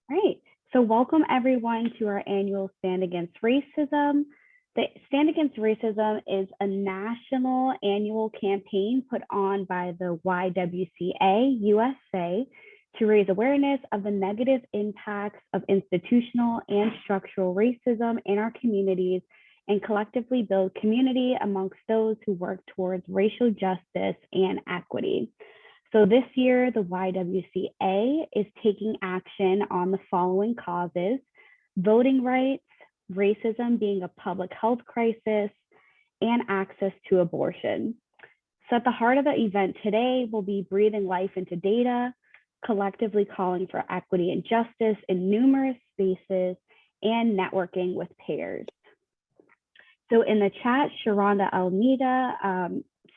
Right. So welcome everyone to our annual Stand Against Racism. The Stand Against Racism is a national annual campaign put on by the YWCA USA to raise awareness of the negative impacts of institutional and structural racism in our communities and collectively build community amongst those who work towards racial justice and equity. So this year, the YWCA is taking action on the following causes: voting rights, racism being a public health crisis, and access to abortion. So at the heart of the event today will be breathing life into data, collectively calling for equity and justice in numerous spaces, and networking with peers. So in the chat, Sharonda Almeida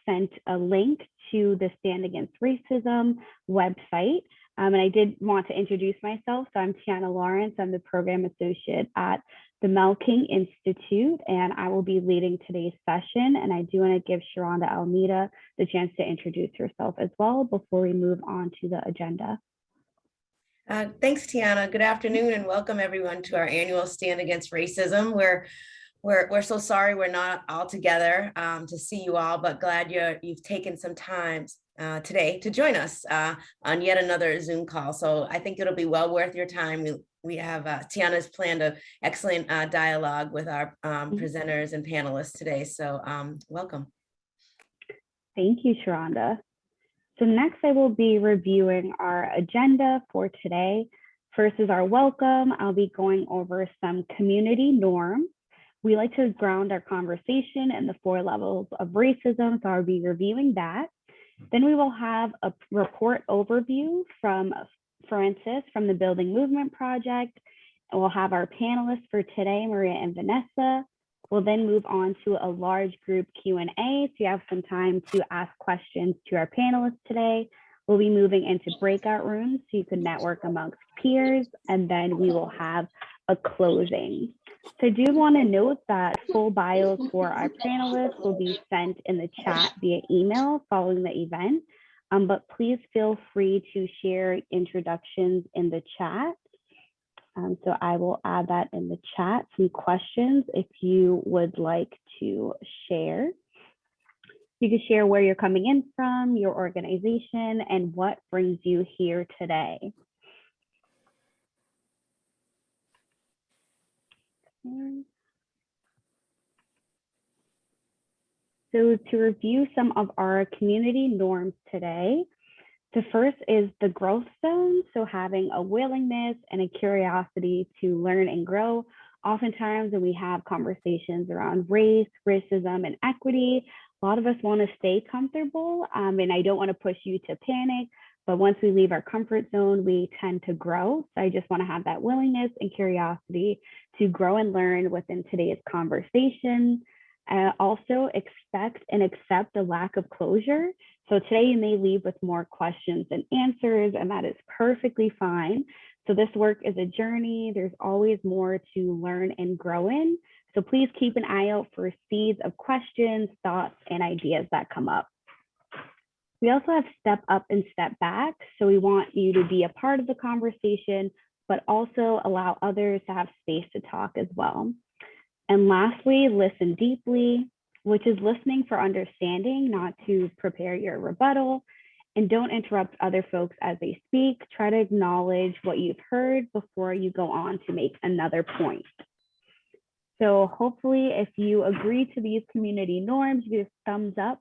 sent a link to the Stand Against Racism website. And I did want to introduce myself. So I'm Tiana Lawrence. I'm the program associate at the Mel King Institute, and I will be leading today's session. And I do want to give Sharonda Almeida the chance to introduce herself as well before we move on to the agenda. Thanks, Tiana. Good afternoon and welcome everyone to our annual Stand Against Racism. We're so sorry we're not all together to see you all, but glad you've taken some time today to join us on yet another Zoom call. So I think it'll be well worth your time. We have Tiana's planned an excellent dialogue with our presenters and panelists today. So welcome. Thank you, Sharonda. So next I will be reviewing our agenda for today. First is our welcome. I'll be going over some community norms. We like to ground our conversation in the 4 levels of racism, so I'll be reviewing that. Then we will have a report overview from Francis from the Building Movement Project. And we'll have our panelists for today, Maria and Vanessa. We'll then move on to a large group Q&A, so you have some time to ask questions to our panelists today. We'll be moving into breakout rooms so you can network amongst peers, and then we will have a closing. So I do want to note that full bios for our panelists will be sent in the chat via email following the event, but please feel free to share introductions in the chat. So I will add that in the chat, some questions if you would like to share. You can share where you're coming in from, your organization, and what brings you here today. So to review some of our community norms today, the first is the growth zone. So having a willingness and a curiosity to learn and grow. Oftentimes when we have conversations around race, racism, and equity, a lot of us want to stay comfortable, and I don't want to push you to panic, but once we leave our comfort zone, we tend to grow. So I just want to have that willingness and curiosity to grow and learn within today's conversation. Also expect and accept the lack of closure. So today you may leave with more questions than answers, and that is perfectly fine. So this work is a journey. There's always more to learn and grow in. So please keep an eye out for seeds of questions, thoughts, and ideas that come up. We also have step up and step back. So we want you to be a part of the conversation, but also allow others to have space to talk as well. And lastly, listen deeply, which is listening for understanding, not to prepare your rebuttal. And don't interrupt other folks as they speak. Try to acknowledge what you've heard before you go on to make another point. So hopefully if you agree to these community norms, you give thumbs up,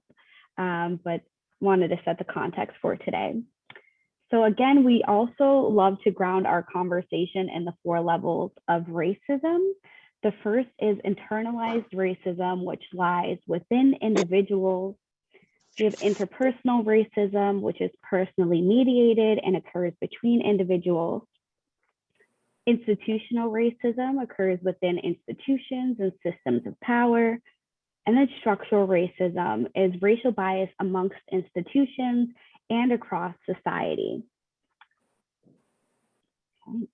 but wanted to set the context for today. So again, we also love to ground our conversation in the 4 levels of racism. The first is internalized racism, which lies within individuals. We have interpersonal racism, which is personally mediated and occurs between individuals. Institutional racism occurs within institutions and systems of power. And then structural racism is racial bias amongst institutions and across society. Okay.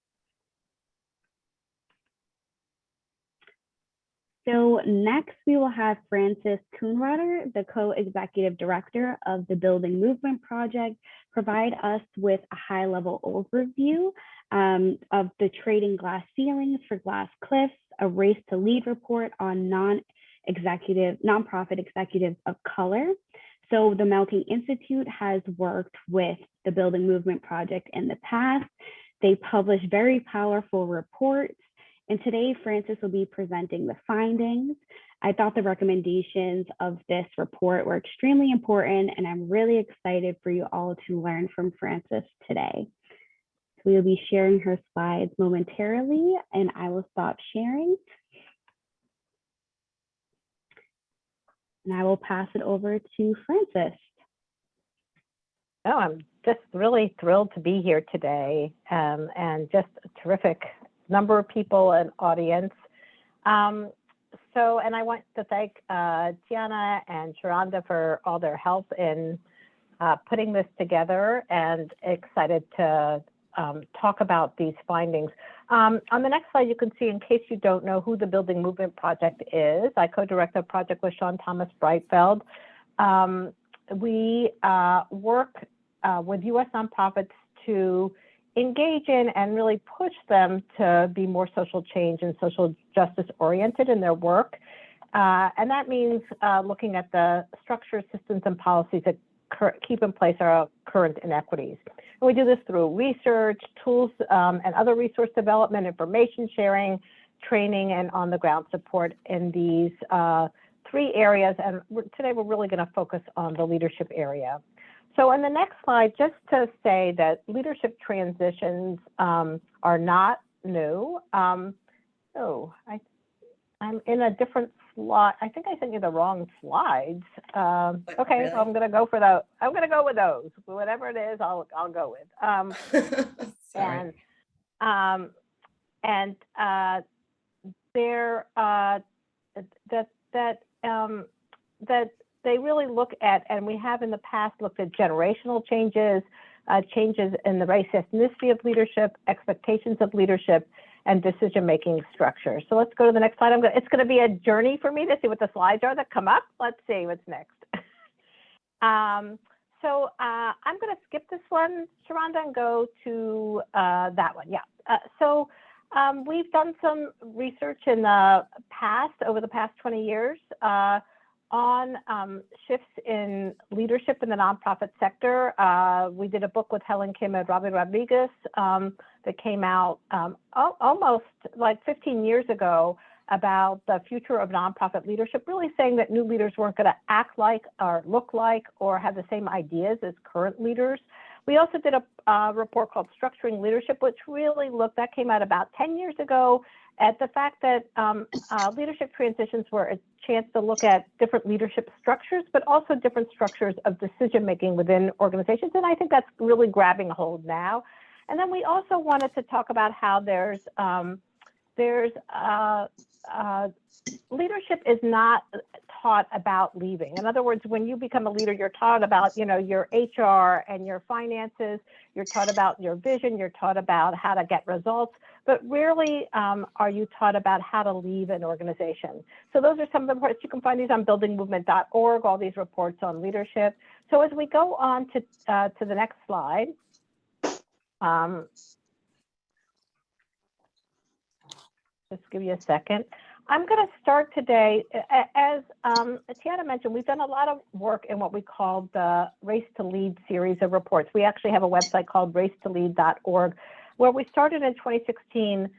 So next we will have Frances Kuhnreiter, the co-executive director of the Building Movement Project, provide us with a high-level overview of the Trading Glass Ceilings for Glass Cliffs, a Race to Lead report on nonprofit executives of color. So the Melting Institute has worked with the Building Movement Project in the past. They publish very powerful reports. And today, Frances will be presenting the findings. I thought the recommendations of this report were extremely important, and I'm really excited for you all to learn from Frances today. So we will be sharing her slides momentarily, and I will stop sharing. And I will pass it over to Frances. Oh, I'm just really thrilled to be here today, and just a terrific number of people and audience. And I want to thank Tiana and Sharonda for all their help in putting this together, and excited to talk about these findings. On the next slide, you can see, in case you don't know who the Building Movement Project is, I co-direct the project with Sean Thomas Breitfeld. We work with U.S. nonprofits to engage in and really push them to be more social change and social justice oriented in their work. And that means looking at the structures, systems, and policies that keep in place our current inequities. And we do this through research, tools, and other resource development, information sharing, training, and on-the-ground support in these 3 areas. And today we're really going to focus on the leadership area. So in the next slide, just to say that leadership transitions are not new. I'm in a different slide. I think I sent you the wrong slides. Okay, Really? so I'm going to go for those. I'm going to go with those. Whatever it is, I'll go with. Sorry. That they really look at, and we have in the past looked at generational changes, changes in the race ethnicity of leadership, expectations of leadership, and decision-making structure. So let's go to the next slide. It's going to be a journey for me to see what the slides are that come up. Let's see what's next. I'm going to skip this one, Sharonda, and go to that one. Yeah. We've done some research in the past, over the past 20 years, on shifts in leadership in the nonprofit sector. We did a book with Helen Kim and Robin Rodriguez that came out almost like 15 years ago about the future of nonprofit leadership, really saying that new leaders weren't going to act like or look like or have the same ideas as current leaders. We also did a report called Structuring Leadership, which really that came out about 10 years ago, at the fact that leadership transitions were a chance to look at different leadership structures, but also different structures of decision-making within organizations. And I think that's really grabbing hold now. And then we also wanted to talk about how leadership is not taught about leaving. In other words, when you become a leader, you're taught about, your HR and your finances, you're taught about your vision, you're taught about how to get results, but rarely are you taught about how to leave an organization. So those are some of the reports. You can find these on buildingmovement.org, all these reports on leadership. So as we go on to the next slide, just give you a second. I'm going to start today, as Tiana mentioned, we've done a lot of work in what we call the Race to Lead series of reports. We actually have a website called racetolead.org, where we started in 2016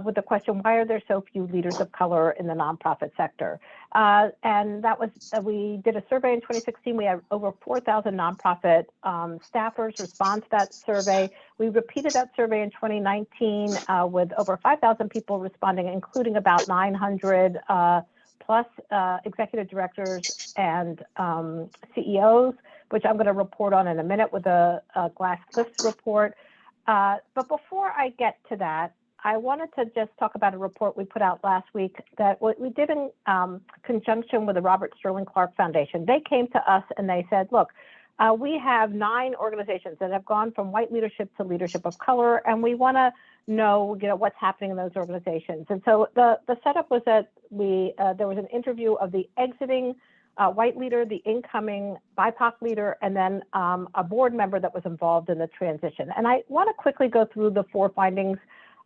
with the question, why are there so few leaders of color in the nonprofit sector? And that was, we did a survey in 2016. We had over 4,000 nonprofit staffers respond to that survey. We repeated that survey in 2019 with over 5,000 people responding, including about 900 plus executive directors and CEOs, which I'm going to report on in a minute with a Glass Cliffs report. But before I get to that, I wanted to just talk about a report we put out last week that we did in conjunction with the Robert Sterling Clark Foundation. They came to us and they said, look, we have 9 organizations that have gone from white leadership to leadership of color, and we want to know, what's happening in those organizations. And so the setup was that there was an interview of the exiting white leader, the incoming BIPOC leader, and then a board member that was involved in the transition. And I want to quickly go through the 4 findings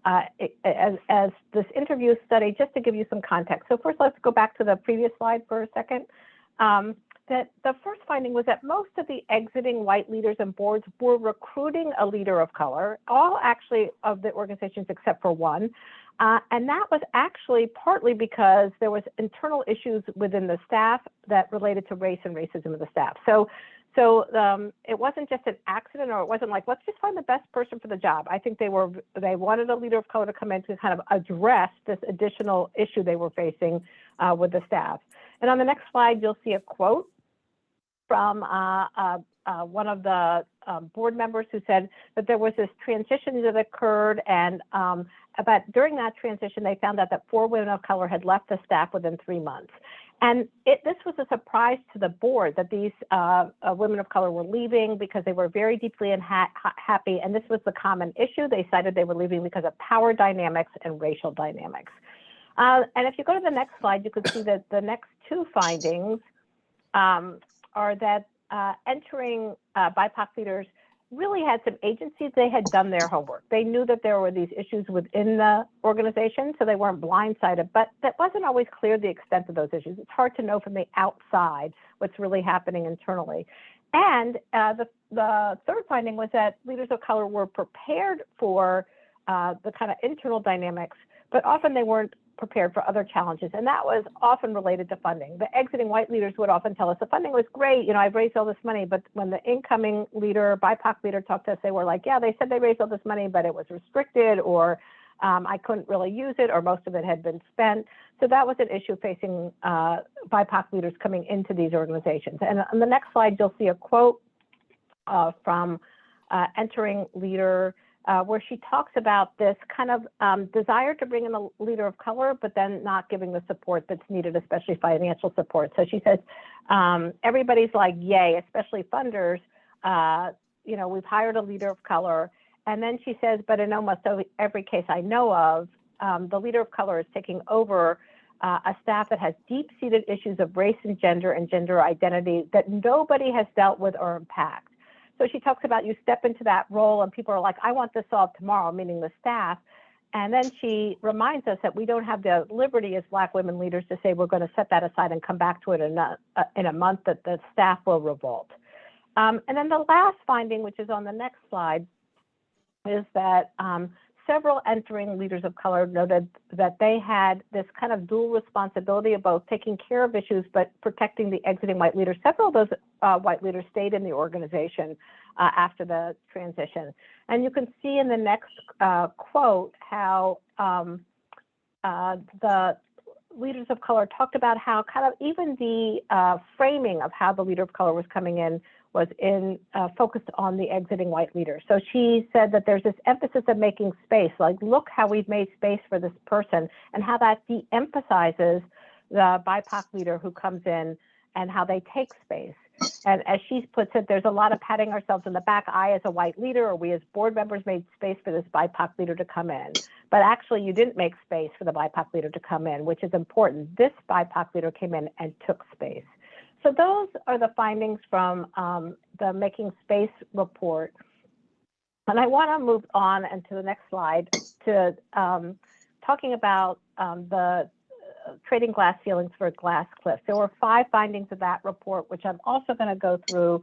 as this interview study, just to give you some context. So first, let's go back to the previous slide for a second. That the first finding was that most of the exiting white leaders and boards were recruiting a leader of color, all actually of the organizations except for one. And that was actually partly because there was internal issues within the staff that related to race and racism of the staff. So it wasn't just an accident, or it wasn't like, let's just find the best person for the job. I think they wanted a leader of color to come in to kind of address this additional issue they were facing with the staff. And on the next slide, you'll see a quote from one of the board members who said that there was this transition that occurred, and but during that transition, they found out that 4 women of color had left the staff within 3 months. And this was a surprise to the board that these women of color were leaving because they were very deeply unhappy. And this was the common issue. They cited they were leaving because of power dynamics and racial dynamics. And if you go to the next slide, you can see that the next 2 findings are that entering BIPOC leaders really had some agencies. They had done their homework. They knew that there were these issues within the organization, so they weren't blindsided, but that wasn't always clear the extent of those issues. It's hard to know from the outside what's really happening internally. And the third finding was that leaders of color were prepared for the kind of internal dynamics, but often they weren't prepared for other challenges. And that was often related to funding. The exiting white leaders would often tell us the funding was great. I've raised all this money. But when the incoming leader, BIPOC leader, talked to us, they were like, yeah, they said they raised all this money, but it was restricted, or I couldn't really use it, or most of it had been spent. So that was an issue facing BIPOC leaders coming into these organizations. And on the next slide, you'll see a quote from entering leader, where she talks about this kind of desire to bring in a leader of color, but then not giving the support that's needed, especially financial support. So she says, everybody's like, yay, especially funders, we've hired a leader of color. And then she says, but in almost every case I know of, the leader of color is taking over a staff that has deep-seated issues of race and gender identity that nobody has dealt with or impacted. So she talks about you step into that role and people are like, I want this solved tomorrow, meaning the staff. And then she reminds us that we don't have the liberty as Black women leaders to say we're going to set that aside and come back to it in a month, that the staff will revolt. And then the last finding, which is on the next slide, is that several entering leaders of color noted that they had this kind of dual responsibility of both taking care of issues but protecting the exiting white leaders. Several of those white leaders stayed in the organization after the transition. And you can see in the next quote how the leaders of color talked about how kind of even the framing of how the leader of color was coming in was focused on the exiting white leader. So she said that there's this emphasis of making space, like, look how we've made space for this person, and how that de-emphasizes the BIPOC leader who comes in and how they take space. And as she puts it, there's a lot of patting ourselves in the back. I, as a white leader, or we as board members, made space for this BIPOC leader to come in. But actually, you didn't make space for the BIPOC leader to come in, which is important. This BIPOC leader came in and took space. So those are the findings from the Making Space report. And I want to move on and to the next slide to talking about the trading glass ceilings for glass cliffs. There were 5 findings of that report, which I'm also going to go through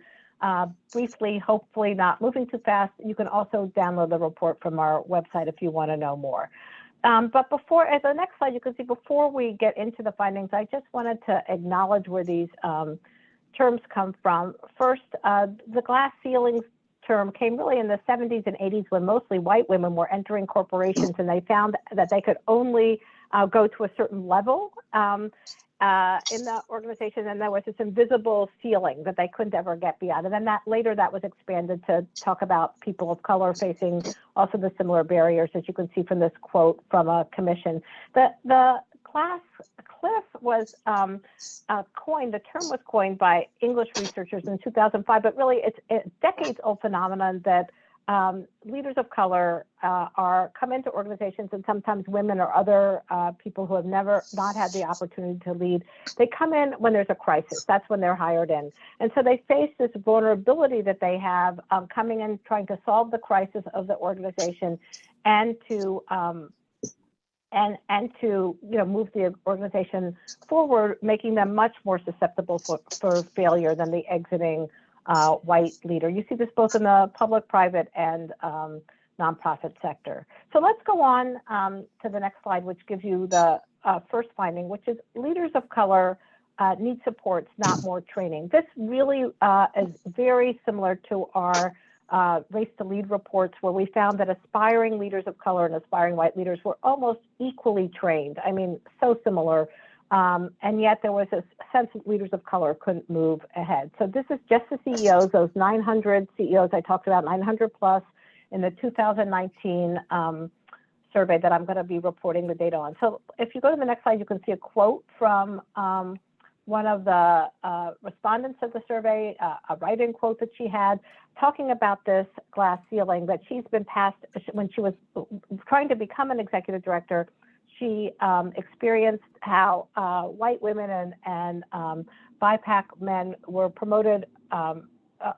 briefly, hopefully not moving too fast. You can also download the report from our website if you want to know more. But before, at the next slide, you can see before we get into the findings, I just wanted to acknowledge where these terms come from. First, the glass ceilings term came really in the 70s and 80s when mostly white women were entering corporations, and they found that they could only go to a certain level in the organization, and there was this invisible ceiling that they couldn't ever get beyond. And then later that was expanded to talk about people of color facing also the similar barriers, as you can see from this quote from a commission. The CLIF was coined, the term was coined by English researchers in 2005, but really it's a decades-old phenomenon that leaders of color come into organizations, and sometimes women or other people who have not had the opportunity to lead. They come in when there's a crisis. That's when they're hired in. And so they face this vulnerability that they have coming in, trying to solve the crisis of the organization and to move the organization forward, making them much more susceptible for failure than the exiting white leader. You see this both in the public, private, and nonprofit sector. So let's go on to the next slide, which gives you the first finding, which is leaders of color need supports, not more training. This really is very similar to our Race to Lead reports, where we found that aspiring leaders of color and aspiring white leaders were almost equally trained. I mean, so similar. And yet there was a sense that leaders of color couldn't move ahead. So this is just the CEOs, those 900 CEOs I talked about, 900 plus in the 2019 survey that I'm going to be reporting the data on. So if you go to the next slide, you can see a quote from one of the respondents of the survey, a write-in quote that she had, talking about this glass ceiling that she's been passed when she was trying to become an executive director. She experienced how white women and BIPOC men were promoted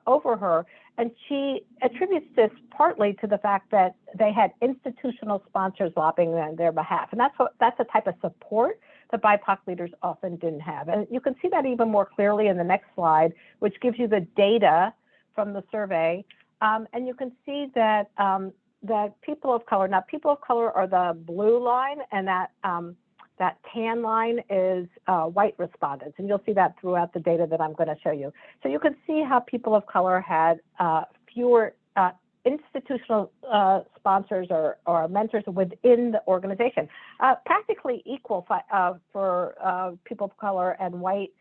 over her. And she attributes this partly to the fact that they had institutional sponsors lobbying on their behalf. And that's a type of support that BIPOC leaders often didn't have. And you can see that even more clearly in the next slide, which gives you the data from the survey. And you can see that that people of color, now people of color are the blue line, and that tan line is white respondents. And you'll see that throughout the data that I'm going to show you. So you can see how people of color had fewer institutional sponsors or mentors within the organization, practically equal for people of color and white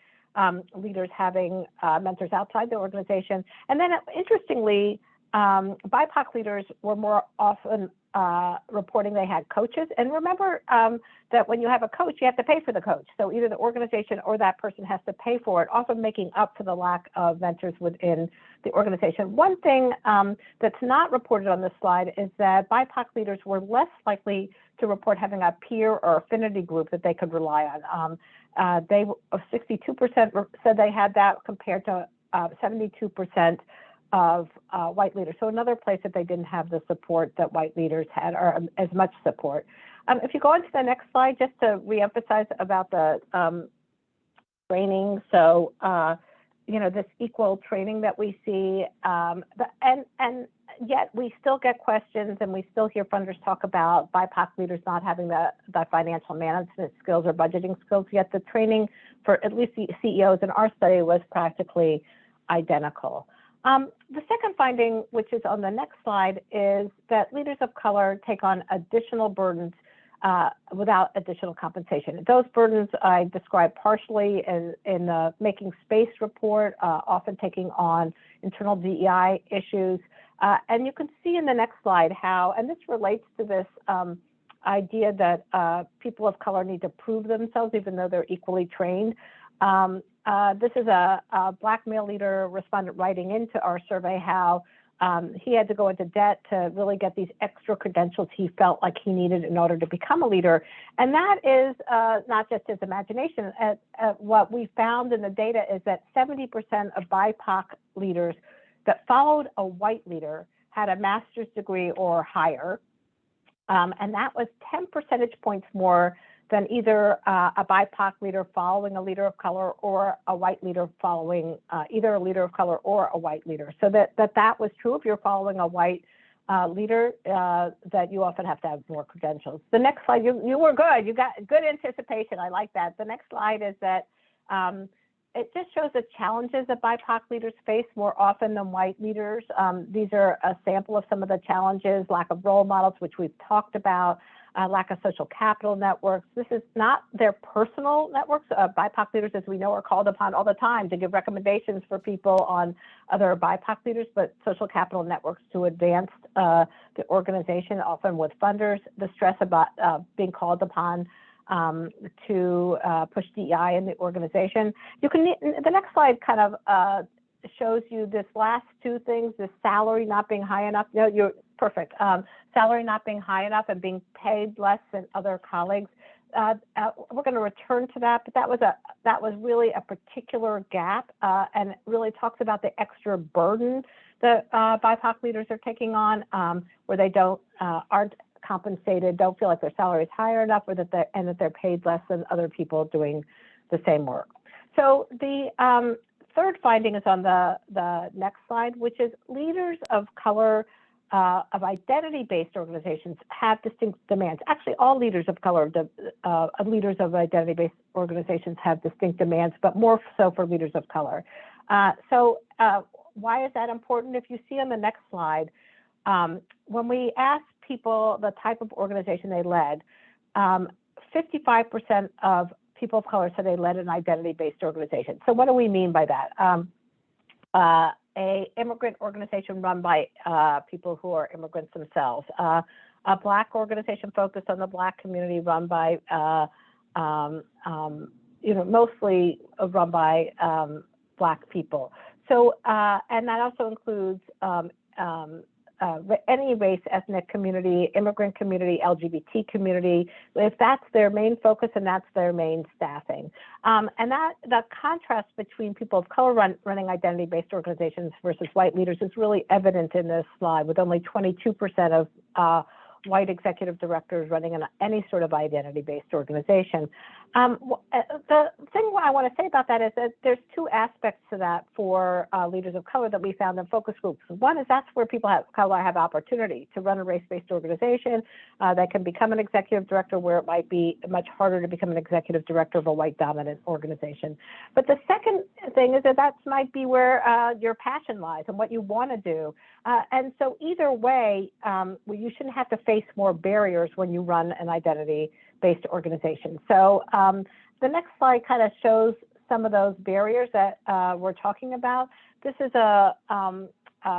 leaders having mentors outside the organization. And then interestingly, BIPOC leaders were more often reporting they had coaches. And remember that when you have a coach, you have to pay for the coach. So either the organization or that person has to pay for it, often making up for the lack of mentors within the organization. One thing that's not reported on this slide is that BIPOC leaders were less likely to report having a peer or affinity group that they could rely on. 62% said they had that, compared to 72% of white leaders. So another place that they didn't have the support that white leaders had, or as much support. If you go on to the next slide, just to reemphasize about the training. So, this equal training that we see, and yet we still get questions, and we still hear funders talk about BIPOC leaders not having the financial management skills or budgeting skills, yet the training for at least the CEOs in our study was practically identical. The second finding, which is on the next slide, is that leaders of color take on additional burdens without additional compensation. Those burdens I described partially in the Making Space report, often taking on internal DEI issues. And you can see in the next slide how, and this relates to this idea that people of color need to prove themselves even though they're equally trained. This is a Black male leader respondent writing into our survey how he had to go into debt to really get these extra credentials he felt like he needed in order to become a leader. And that is not just his imagination. What we found in the data is that 70% of BIPOC leaders that followed a white leader had a master's degree or higher. And that was 10 percentage points more than either a BIPOC leader following a leader of color or a white leader following either a leader of color or a white leader. So that was true if you're following a white leader, that you often have to have more credentials. The next slide, you were good. You got good anticipation. I like that. The next slide is that it just shows the challenges that BIPOC leaders face more often than white leaders. These are a sample of some of the challenges: lack of role models, which we've talked about, lack of social capital networks. This is not their personal networks. BIPOC leaders, as we know, are called upon all the time to give recommendations for people on other BIPOC leaders, but social capital networks to advance the organization, often with funders, the stress about being called upon to push DEI in the organization. The next slide kind of shows you this last two things, the salary not being high enough. No, you're perfect. Salary not being high enough and being paid less than other colleagues. We're going to return to that, but that was really a particular gap, and it really talks about the extra burden that BIPOC leaders are taking on, where they aren't compensated, don't feel like their salary is higher enough, or that they're paid less than other people doing the same work. So the third finding is on the next slide, which is leaders of color of identity-based organizations have distinct demands. Actually, all leaders of color, leaders of identity-based organizations have distinct demands, but more so for leaders of color. Why is that important? If you see on the next slide, when we asked people the type of organization they led, 55% of people of color said they led an identity-based organization. So what do we mean by that? A immigrant organization run by people who are immigrants themselves, a Black organization focused on the Black community run by, mostly run by Black people. So, and that also includes any race, ethnic community, immigrant community, LGBT community, if that's their main focus and that's their main staffing. And the contrast between people of color running identity-based organizations versus white leaders is really evident in this slide, with only 22% of white executive directors running any sort of identity-based organization. The thing I want to say about that is that there's two aspects to that for leaders of color that we found in focus groups. One is that's where people of color have opportunity to run a race-based organization that can become an executive director, where it might be much harder to become an executive director of a white-dominant organization. But the second thing is that might be where your passion lies and what you want to do. And so either way, you shouldn't have to face more barriers when you run an identity-based organization. So the next slide kind of shows some of those barriers that we're talking about. This is a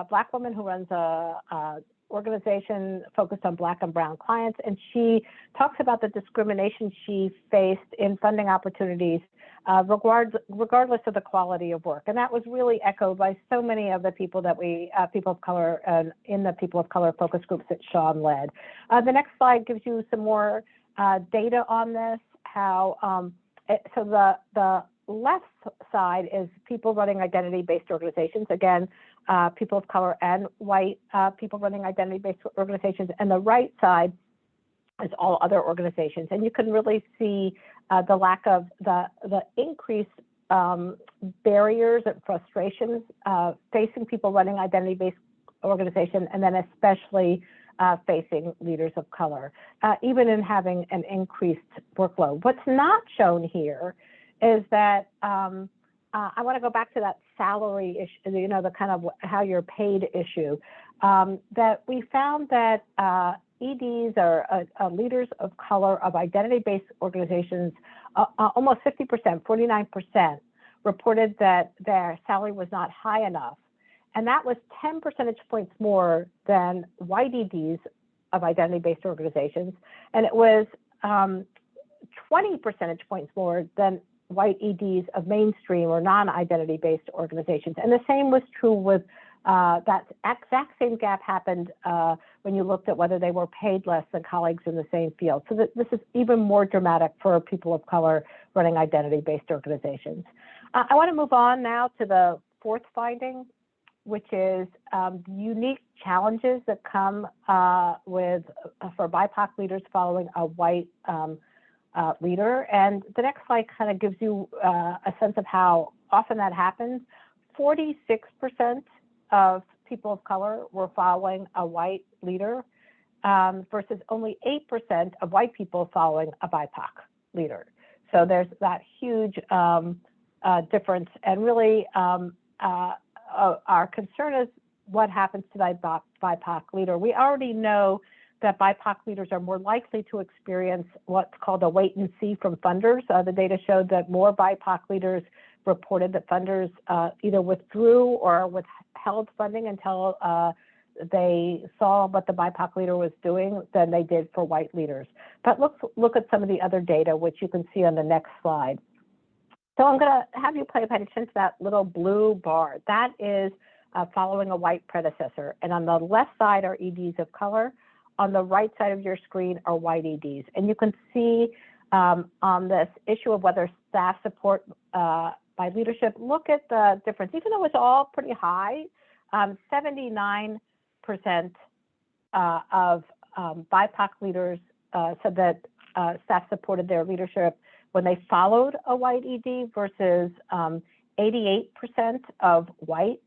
Black woman who runs a organization focused on Black and brown clients, and she talks about the discrimination she faced in funding opportunities regardless of the quality of work. And that was really echoed by so many of the people that people of color, in the people of color focus groups that Sean led. The next slide gives you some more data on this, so the left side is people running identity-based organizations. Again, people of color and white people running identity-based organizations. And the right side is all other organizations. And you can really see the lack of the increased barriers and frustrations facing people running identity-based organizations, and then especially facing leaders of color, even in having an increased workload. What's not shown here is that I want to go back to that salary issue, the kind of how you're paid issue, that we found that EDs or leaders of color of identity-based organizations, almost 50%, 49%, reported that their salary was not high enough. And that was 10 percentage points more than white EDs of identity-based organizations. And it was 20 percentage points more than white EDs of mainstream or non-identity-based organizations. And the same was true with that exact same gap happened when you looked at whether they were paid less than colleagues in the same field. So this is even more dramatic for people of color running identity-based organizations. I want to move on now to the fourth finding, which is unique challenges that come for BIPOC leaders following a white leader. And the next slide kind of gives you a sense of how often that happens. 46% of people of color were following a white leader versus only 8% of white people following a BIPOC leader. So there's that huge difference. And really, our concern is what happens to that BIPOC leader. We already know that BIPOC leaders are more likely to experience what's called a wait and see from funders. The data showed that more BIPOC leaders reported that funders either withdrew or withheld funding until they saw what the BIPOC leader was doing than they did for white leaders. But let's look at some of the other data, which you can see on the next slide. So I'm going to have you pay attention to that little blue bar. That is following a white predecessor. And on the left side are EDs of color. On the right side of your screen are white EDs. And you can see on this issue of whether staff support by leadership, look at the difference. Even though it's all pretty high, 79% of BIPOC leaders said that staff supported their leadership when they followed a white ED versus 88% of white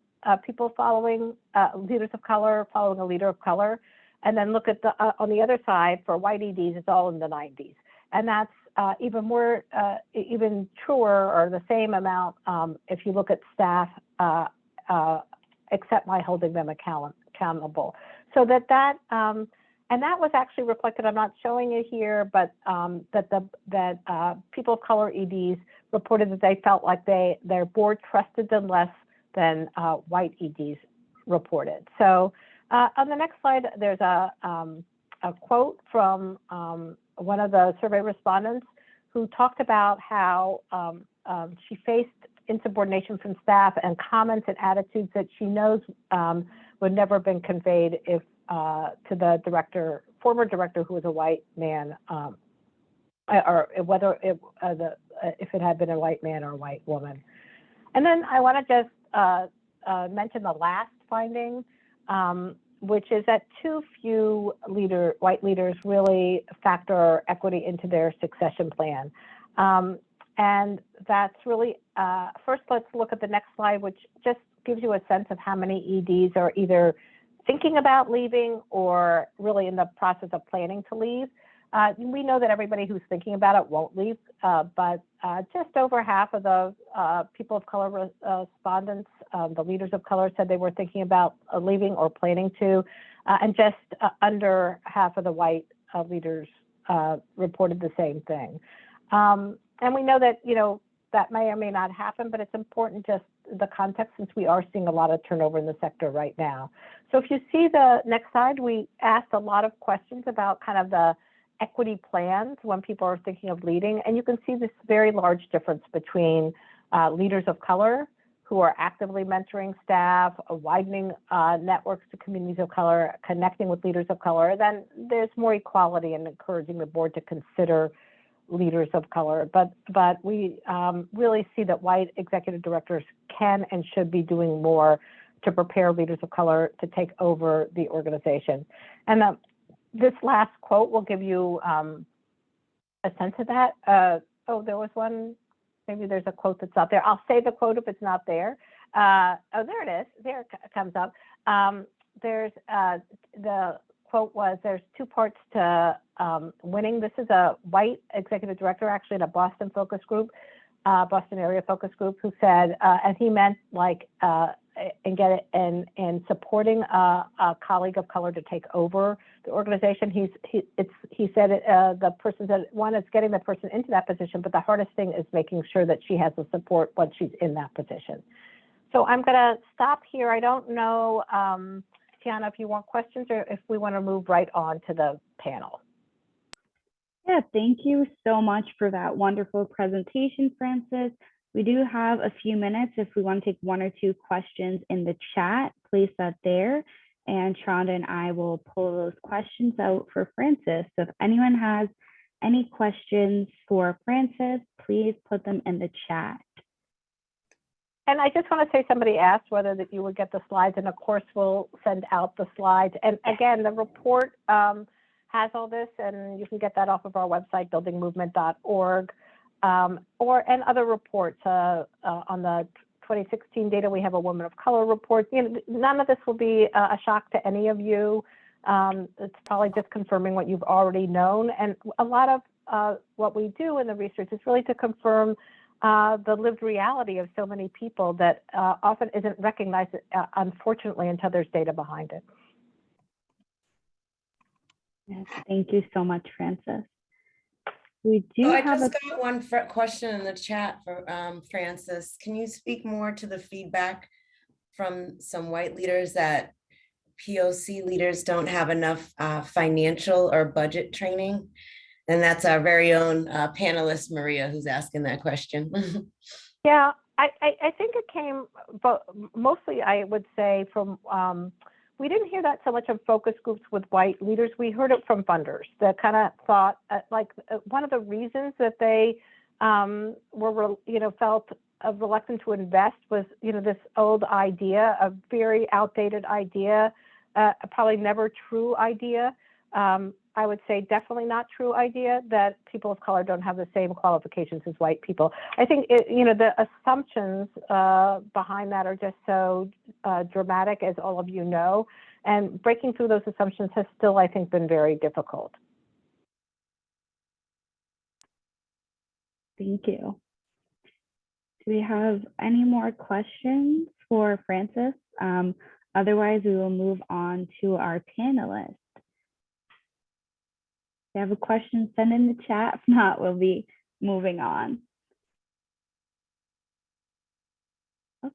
people following leaders of color, following a leader of color. And then look at the on the other side for white EDs, it's all in the 90s. And that's even more, even truer or the same amount if you look at staff, except by holding them accountable. So that and that was actually reflected. I'm not showing it here, but that people of color EDs reported that they felt like their board trusted them less than white EDs reported. So on the next slide, there's a quote from one of the survey respondents who talked about how she faced insubordination from staff and comments and attitudes that she knows would never have been conveyed if to the director, former director who was a white man, or whether if it had been a white man or a white woman. And then I want to just mention the last finding, which is that too few white leaders really factor equity into their succession plan. And that's really, first let's look at the next slide, which just gives you a sense of how many EDs are either thinking about leaving or really in the process of planning to leave. We know that everybody who's thinking about it won't leave, but just over half of the people of color respondents, the leaders of color, said they were thinking about leaving or planning to, and just under half of the white leaders reported the same thing. And we know that, that may or may not happen, but it's important just the context since we are seeing a lot of turnover in the sector right now. So if you see the next slide, we asked a lot of questions about kind of the equity plans when people are thinking of leading. And you can see this very large difference between leaders of color who are actively mentoring staff, widening networks to communities of color, connecting with leaders of color. Then there's more equality and encouraging the board to consider leaders of color. But we really see that white executive directors can and should be doing more to prepare leaders of color to take over the organization. And this last quote will give you a sense of that. Oh, there was one, maybe there's a quote that's not there. I'll say the quote if it's not there. Oh, there it is. There it comes up. There's the quote was, there's two parts to winning. This is a white executive director, actually in a Boston focus group, Boston area focus group, who said, and he meant like, and supporting a colleague of color to take over the organization. He said the person said, one is getting the person into that position, but the hardest thing is making sure that she has the support once she's in that position. So I'm going to stop here. I don't know, Tiana, if you want questions or if we want to move right on to the panel. Yeah, thank you so much for that wonderful presentation, Frances. We do have a few minutes if we want to take one or two questions in the chat, place that there, and Shonda and I will pull those questions out for Frances. So if anyone has any questions for Frances, please put them in the chat. And I just want to say somebody asked whether that you would get the slides, and of course we'll send out the slides. And again, the report has all this, and you can get that off of our website, buildingmovement.org. And other reports on the 2016 data. We have a woman of color report. None of this will be a shock to any of you. It's probably just confirming what you've already known. And a lot of what we do in the research is really to confirm the lived reality of so many people that often isn't recognized, unfortunately, until there's data behind it. Yes, thank you so much, Frances. We do so I have just got one question in the chat for Frances. Can you speak more to the feedback from some white leaders that POC leaders don't have enough financial or budget training? And that's our very own panelist, Maria, who's asking that question. Yeah, I think it came, but mostly I would say from, we didn't hear that so much of focus groups with white leaders. We heard it from funders that kind of thought one of the reasons that they felt reluctant to invest was, this old idea, a very outdated idea, probably never true idea. I would say definitely not true idea that people of color don't have the same qualifications as white people. I think the assumptions behind that are just so dramatic, as all of you know, and breaking through those assumptions has still, I think, been very difficult. Thank you. Do we have any more questions for Frances? Otherwise, we will move on to our panelists. If you have a question, send in the chat. If not, we'll be moving on. Oh,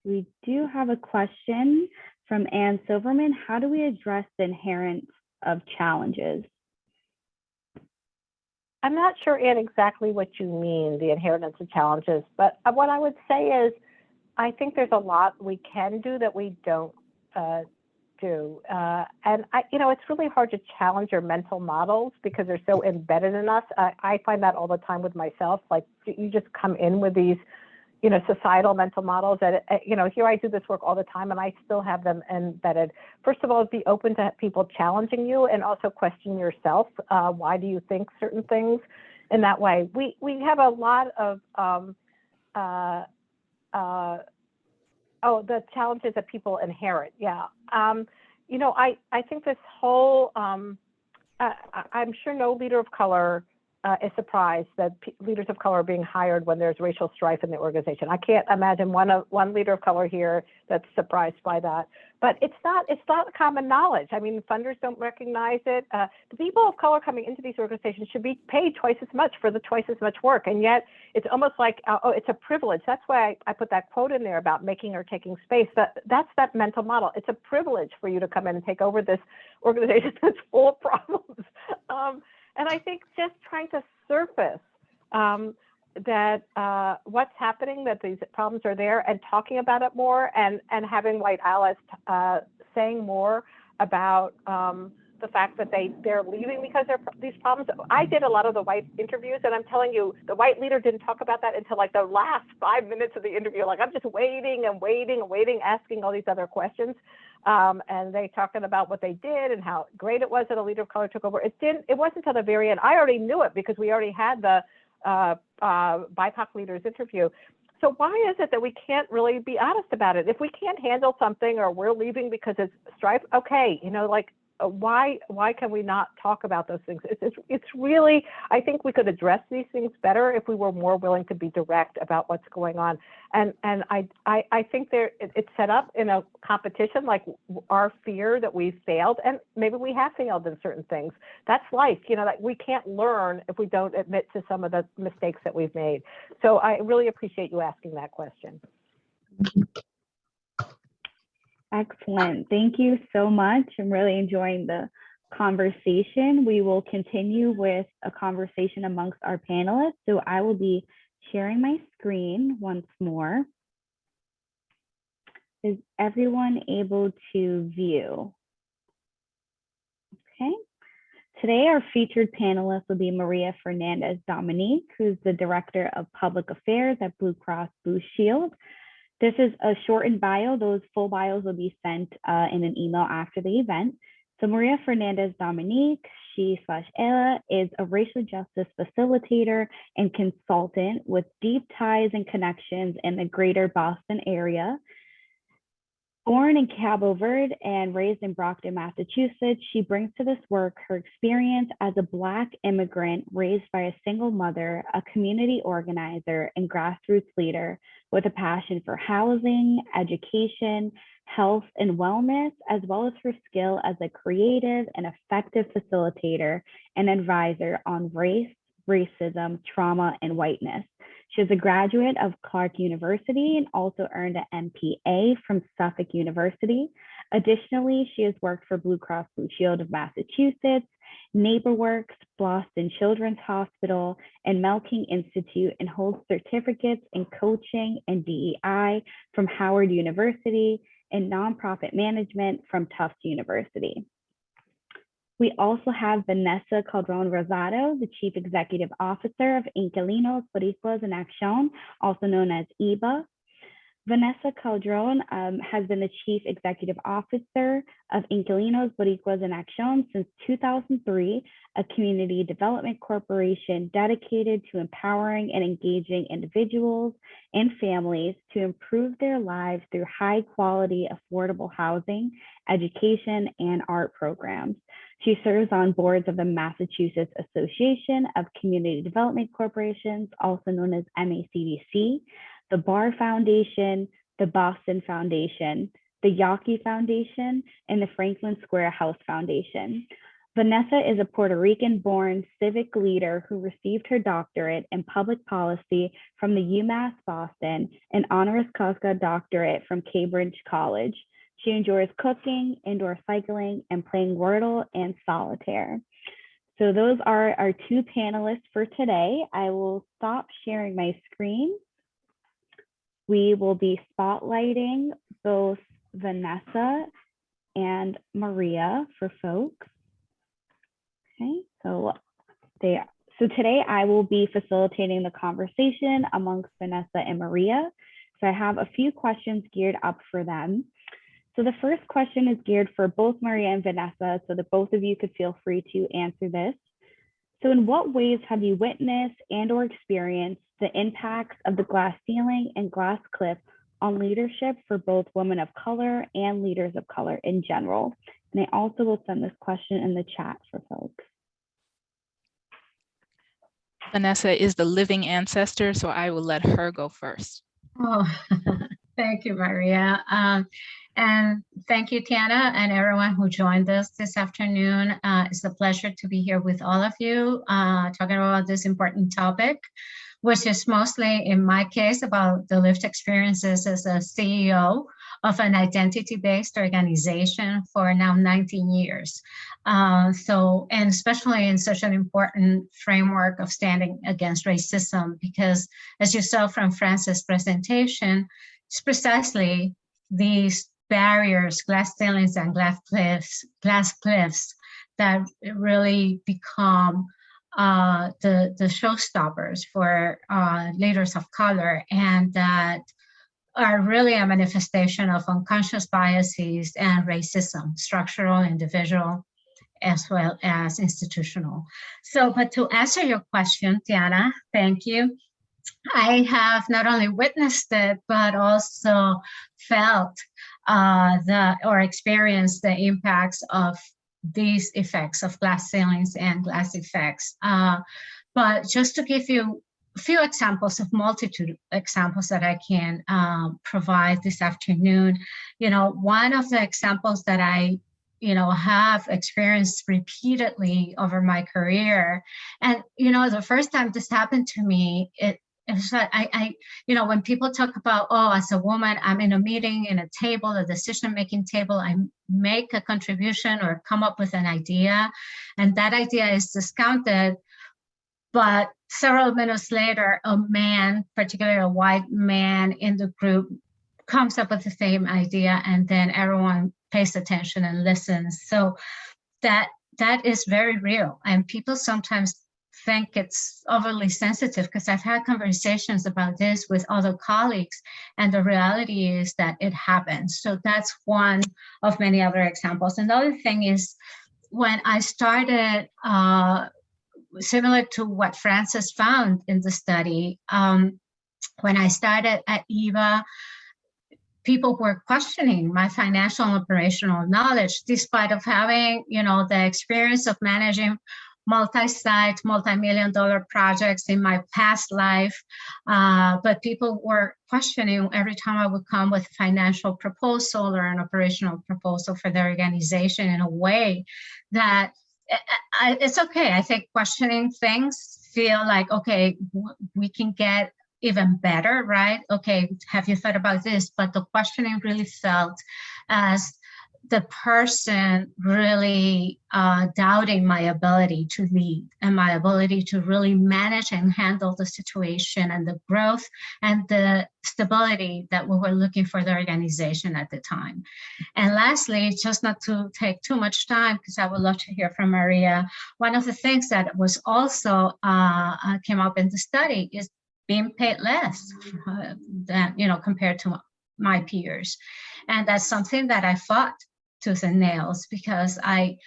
we do have a question from Ann Silverman. How do we address the inherence of challenges? I'm not sure, Anne, exactly what you mean, the inheritance of challenges, but what I would say is I think there's a lot we can do that we don't do. And it's really hard to challenge your mental models because they're so embedded in us. I find that all the time with myself. Like you just come in with these, societal mental models that, here I do this work all the time and I still have them embedded. First of all, be open to people challenging you and also question yourself. Why do you think certain things in that way? We have a lot of, the challenges that people inherit. Yeah. I think this whole, I'm sure no leader of color is surprised that leaders of color are being hired when there's racial strife in the organization. I can't imagine one leader of color here that's surprised by that. But it's not common knowledge. I mean, funders don't recognize it. The people of color coming into these organizations should be paid twice as much for the twice as much work. And yet it's almost like, it's a privilege. That's why I put that quote in there about making or taking space. That's that mental model. It's a privilege for you to come in and take over this organization that's full of problems. And I think just trying to surface that what's happening, that these problems are there, and talking about it more, and having white allies saying more about the fact that they're leaving because of these problems. I did a lot of the white interviews, and I'm telling you, the white leader didn't talk about that until like the last 5 minutes of the interview. Like I'm just waiting, asking all these other questions. And they talking about what they did and how great it was that a leader of color took over. It wasn't until the very end. I already knew it because we already had the BIPOC leaders interview. So why is it that we can't really be honest about it? If we can't handle something or we're leaving because it's strife, okay, why can we not talk about those things? It's really, I think we could address these things better if we were more willing to be direct about what's going on. And I think it's set up in a competition, like our fear that we've failed, and maybe we have failed in certain things. That's life, that we can't learn if we don't admit to some of the mistakes that we've made. So I really appreciate you asking that question. Excellent. Thank you so much. I'm really enjoying the conversation. We will continue with a conversation amongst our panelists. So I will be sharing my screen once more. Is everyone able to view? Okay. Today, our featured panelist will be Maria Fernandez Dominique, who's the Director of Public Affairs at Blue Cross Blue Shield. This is a shortened bio. Those full bios will be sent in an email after the event. So Maria Fernandez Dominique, she/Ella, is a racial justice facilitator and consultant with deep ties and connections in the greater Boston area. Born in Cabo Verde and raised in Brockton, Massachusetts, she brings to this work her experience as a Black immigrant raised by a single mother, a community organizer, and grassroots leader with a passion for housing, education, health, and wellness, as well as her skill as a creative and effective facilitator and advisor on race, racism, trauma, and whiteness. She is a graduate of Clark University and also earned an MPA from Suffolk University. Additionally, she has worked for Blue Cross Blue Shield of Massachusetts, NeighborWorks, Boston Children's Hospital, and Melking Institute, and holds certificates in coaching and DEI from Howard University and nonprofit management from Tufts University. We also have Vanessa Calderon Rosado, the Chief Executive Officer of Inquilinos Boricuas en Acción, also known as IBA. Vanessa Calderon has been the Chief Executive Officer of Inquilinos Boricuas en Acción since 2003, a community development corporation dedicated to empowering and engaging individuals and families to improve their lives through high quality, affordable housing, education, and art programs. She serves on boards of the Massachusetts Association of Community Development Corporations, also known as MACDC, the Barr Foundation, the Boston Foundation, the Yawkey Foundation, and the Franklin Square House Foundation. Vanessa is a Puerto Rican-born civic leader who received her doctorate in public policy from the UMass Boston and honoris causa doctorate from Cambridge College. She enjoys cooking, indoor cycling, and playing Wordle and solitaire. So those are our two panelists for today. I will stop sharing my screen. We will be spotlighting both Vanessa and Maria for folks. Okay, so today I will be facilitating the conversation amongst Vanessa and Maria. So I have a few questions geared up for them. So the first question is geared for both Maria and Vanessa, so that both of you could feel free to answer this. So in what ways have you witnessed and or experienced the impacts of the glass ceiling and glass cliff on leadership for both women of color and leaders of color in general? And I also will send this question in the chat for folks. Vanessa is the living ancestor, so I will let her go first. Oh, thank you, Maria. And thank you, Tiana, and everyone who joined us this afternoon. It's a pleasure to be here with all of you, talking about this important topic, which is mostly, in my case, about the lived experiences as a CEO of an identity-based organization for now 19 years. And especially in such an important framework of standing against racism, because as you saw from Frances' presentation, it's precisely these barriers, glass ceilings and glass cliffs that really become the showstoppers for leaders of color, and that are really a manifestation of unconscious biases and racism, structural, individual, as well as institutional. So, but to answer your question, Tiana, thank you. I have not only witnessed it, but also felt or experienced the impacts of these effects of glass ceilings and glass effects. But just to give you a few examples of multitude examples that I can provide this afternoon, one of the examples that I have experienced repeatedly over my career, and the first time this happened to me, it's like when people talk about, oh, as a woman, I'm in a meeting, in a table, a decision-making table, I make a contribution or come up with an idea, and that idea is discounted. But several minutes later, a man, particularly a white man in the group, comes up with the same idea, and then everyone pays attention and listens. So that is very real, and people sometimes think it's overly sensitive, because I've had conversations about this with other colleagues, and the reality is that it happens. So that's one of many other examples. Another thing is, when I started, similar to what Frances found in the study, when I started at IBA, people were questioning my financial and operational knowledge, despite of having, the experience of managing multi-site, multi-million-dollar projects in my past life. But people were questioning every time I would come with a financial proposal or an operational proposal for their organization, in a way that it's okay. I think questioning things feel like, okay, we can get even better, right? Okay, have you thought about this? But the questioning really felt as the person really doubting my ability to lead and my ability to really manage and handle the situation and the growth and the stability that we were looking for the organization at the time. And lastly, just not to take too much time, because I would love to hear from Maria, one of the things that was also came up in the study is being paid less than, compared to my peers. And that's something that I fought tooth and nails, because I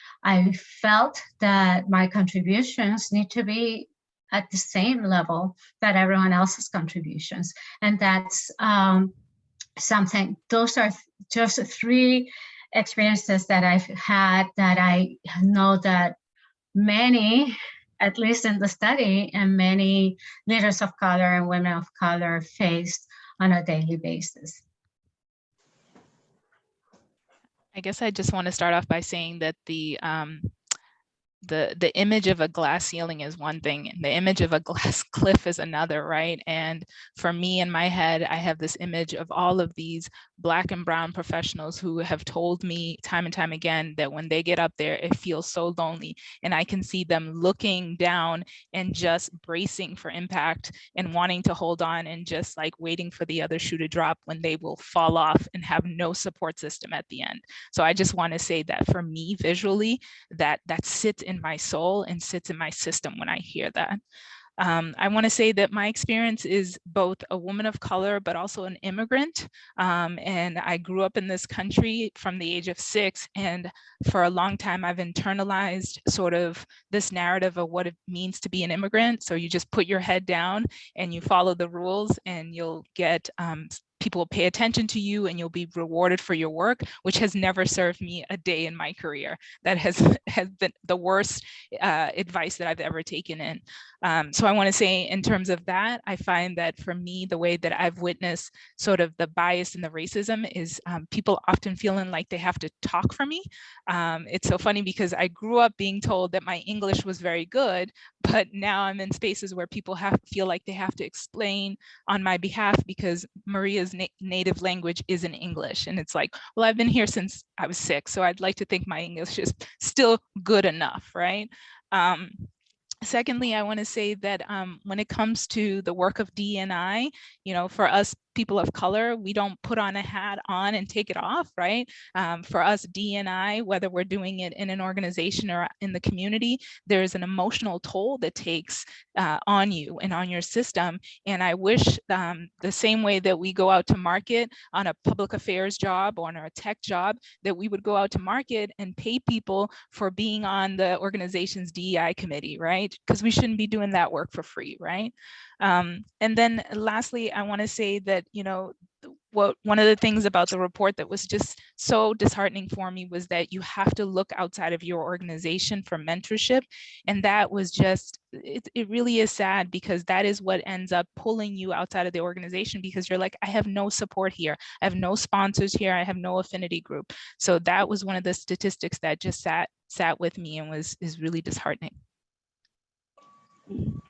felt that my contributions need to be at the same level that everyone else's contributions. And that's something, those are just 3 experiences that I've had that I know that many, at least in the study, and many leaders of color and women of color faced on a daily basis. I guess I just want to start off by saying that the image of a glass ceiling is one thing, and the image of a glass cliff is another, right? And for me, in my head, I have this image of all of these Black and brown professionals who have told me time and time again that when they get up there, it feels so lonely. And I can see them looking down and just bracing for impact and wanting to hold on and just like waiting for the other shoe to drop, when they will fall off and have no support system at the end. So I just want to say that for me, visually, that sits in my soul and sits in my system when I hear that. I want to say that my experience is both a woman of color, but also an immigrant. And I grew up in this country from the age of 6. And for a long time, I've internalized sort of this narrative of what it means to be an immigrant. So you just put your head down and you follow the rules, and you'll get people will pay attention to you and you'll be rewarded for your work, which has never served me a day in my career. That has been the worst advice that I've ever taken in. So I want to say, in terms of that, I find that for me, the way that I've witnessed sort of the bias and the racism is people often feeling like they have to talk for me. It's so funny because I grew up being told that my English was very good, but now I'm in spaces where people feel like they have to explain on my behalf because Maria's native language isn't English. And it's like, well, I've been here since I was 6, so I'd like to think my English is still good enough, right? Secondly, I want to say that when it comes to the work of D&I, for us people of color, we don't put on a hat on and take it off, right? For us, D&I, whether we're doing it in an organization or in the community, there's an emotional toll that takes on you and on your system. And I wish the same way that we go out to market on a public affairs job or on a tech job, that we would go out to market and pay people for being on the organization's DEI committee, right? Because we shouldn't be doing that work for free, right? And then lastly, I want to say that, one of the things about the report that was just so disheartening for me was that you have to look outside of your organization for mentorship. And that was just, it really is sad, because that is what ends up pulling you outside of the organization, because you're like, I have no support here. I have no sponsors here. I have no affinity group. So that was one of the statistics that just sat with me and is really disheartening.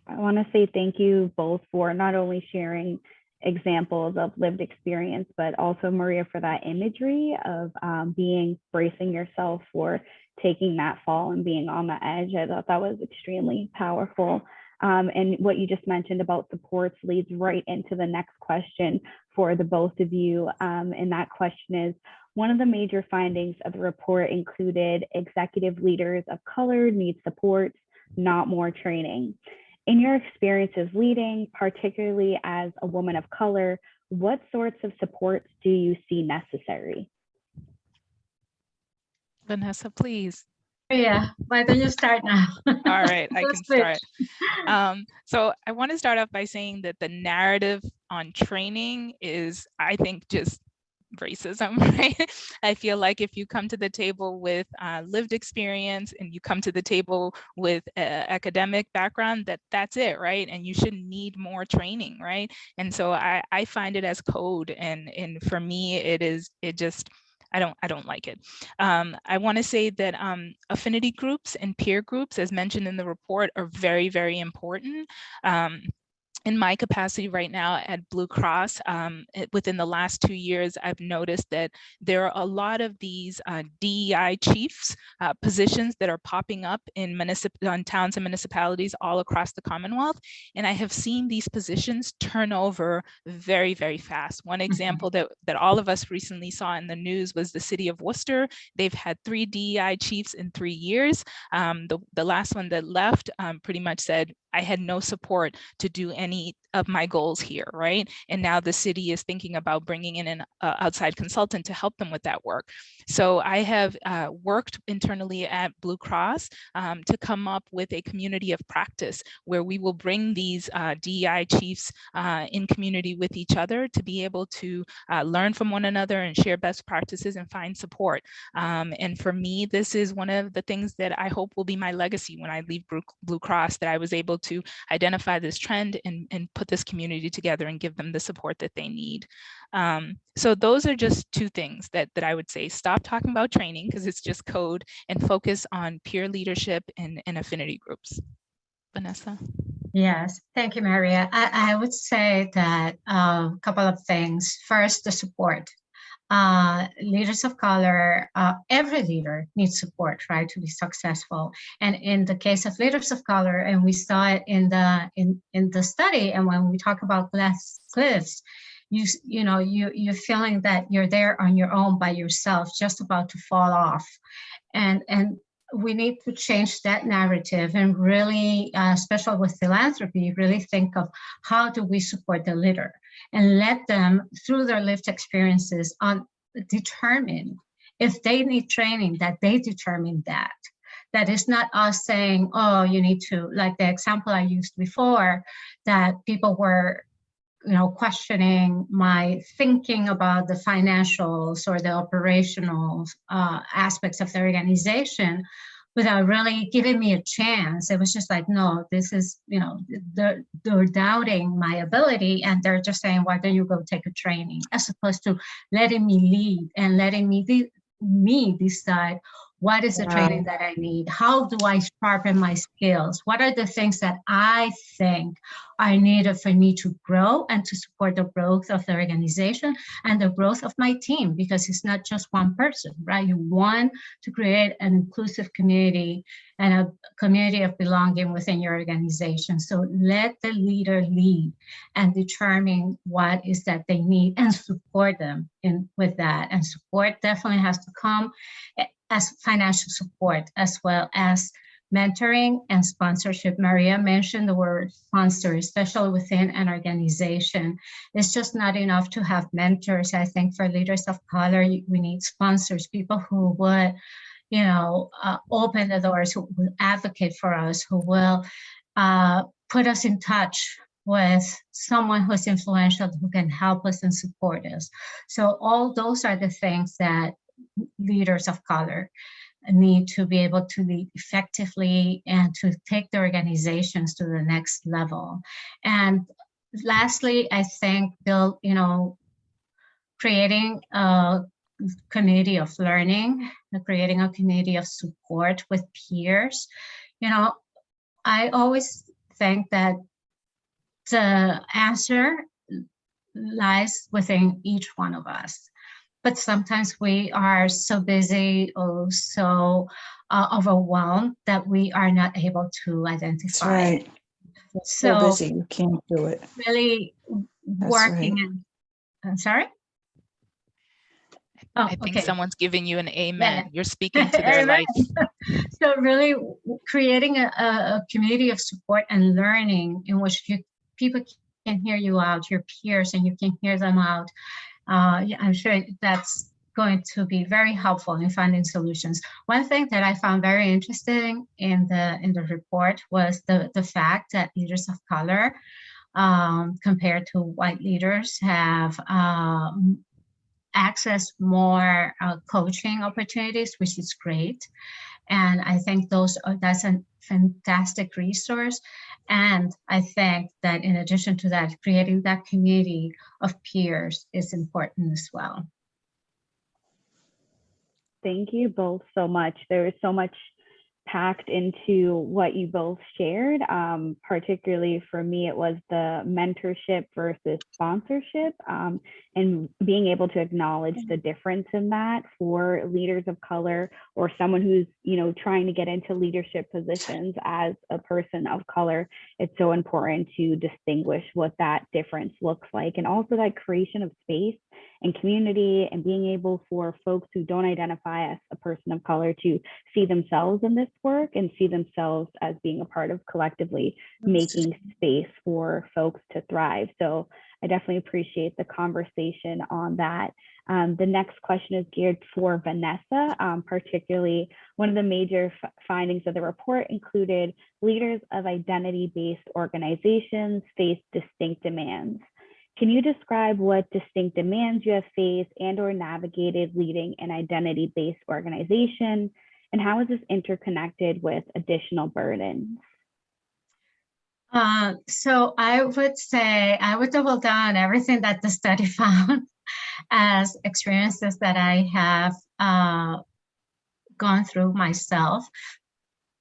I want to say thank you both for not only sharing examples of lived experience, but also Maria for that imagery of bracing yourself for taking that fall and being on the edge. I thought that was extremely powerful. And what you just mentioned about supports leads right into the next question for the both of you. And that question is, one of the major findings of the report included executive leaders of color need support, not more training. In your experiences leading, particularly as a woman of color, what sorts of supports do you see necessary? Vanessa, please. Yeah, why don't you start now? All right, I can start. So I want to start off by saying that the narrative on training is, I think, just racism, right? I feel like if you come to the table with lived experience and you come to the table with academic background, that's it, right? And you shouldn't need more training, right? And so I find it as code, and for me, I don't like it. I want to say that affinity groups and peer groups, as mentioned in the report, are very, very important. in my capacity right now at Blue Cross, within the last 2 years, I've noticed that there are a lot of these DEI chiefs positions that are popping up in towns and municipalities all across the Commonwealth. And I have seen these positions turn over very, very fast. One example that all of us recently saw in the news was the city of Worcester. They've had 3 DEI chiefs in 3 years. The last one that left pretty much said, I had no support to do any of my goals here, right? And now the city is thinking about bringing in an outside consultant to help them with that work. So I have worked internally at Blue Cross to come up with a community of practice where we will bring these DEI chiefs in community with each other to be able to learn from one another and share best practices and find support. And for me, this is one of the things that I hope will be my legacy when I leave Blue Cross, that I was able to identify this trend and put this community together and give them the support that they need. So those are just 2 things that I would say. Stop talking about training because it's just code, and focus on peer leadership and affinity groups. Vanessa? Yes, thank you, Maria. I would say that a couple of things. First, the support. Leaders of color, every leader needs support, right, to be successful. And in the case of leaders of color, and we saw it in the study, and when we talk about glass cliffs, you're feeling that you're there on your own by yourself, just about to fall off, and we need to change that narrative and really, especially with philanthropy, really think of how do we support the leader and let them, through their lived experiences, determine if they need training, that they determine that. That is not us saying, oh, you need to, like the example I used before, that people were questioning my thinking about the financials or the operational aspects of the organization without really giving me a chance. It was just like, no, this is, they're doubting my ability, and they're just saying, why don't you go take a training, as opposed to letting me lead and letting me decide what is the training that I need? How do I sharpen my skills? What are the things that I think are needed for me to grow and to support the growth of the organization and the growth of my team? Because it's not just one person, right? You want to create an inclusive community and a community of belonging within your organization. So let the leader lead and determine what is that they need and support them with that. And support definitely has to come as financial support, as well as mentoring and sponsorship. Maria mentioned the word sponsor, especially within an organization. It's just not enough to have mentors. I think for leaders of color, we need sponsors, people who would, open the doors, who will advocate for us, who will put us in touch with someone who's influential, who can help us and support us. So all those are the things that leaders of color need to be able to lead effectively and to take the organizations to the next level. And lastly, I think creating a community of learning, creating a community of support with peers. I always think that the answer lies within each one of us. But sometimes we are so busy or so overwhelmed that we are not able to identify. That's right. So busy, you can't do it. Really working. Right. I'm sorry? I think someone's giving you an amen. Yeah. You're speaking to their life. So really creating a community of support and learning in which people can hear you out, your peers, and you can hear them out. I'm sure that's going to be very helpful in finding solutions. One thing that I found very interesting in the report was the fact that leaders of color, compared to white leaders, have access more coaching opportunities, which is great. And I think that's a fantastic resource. And I think that in addition to that, creating that community of peers is important as well. Thank you both so much. There is so much packed into what you both shared. Particularly for me, it was the mentorship versus sponsorship, and being able to acknowledge the difference in that for leaders of color or someone who's, trying to get into leadership positions as a person of color. It's so important to distinguish what that difference looks like, and also that creation of space and community, and being able for folks who don't identify as a person of color to see themselves in this work and see themselves as being a part of collectively making space for folks to thrive. So I definitely appreciate the conversation on that. The next question is geared for Vanessa. Particularly, one of the major findings of the report included leaders of identity-based organizations face distinct demands. Can you describe what distinct demands you have faced and or navigated leading an identity-based organization? And how is this interconnected with additional burdens? So I would say I would double down on everything that the study found as experiences that I have gone through myself.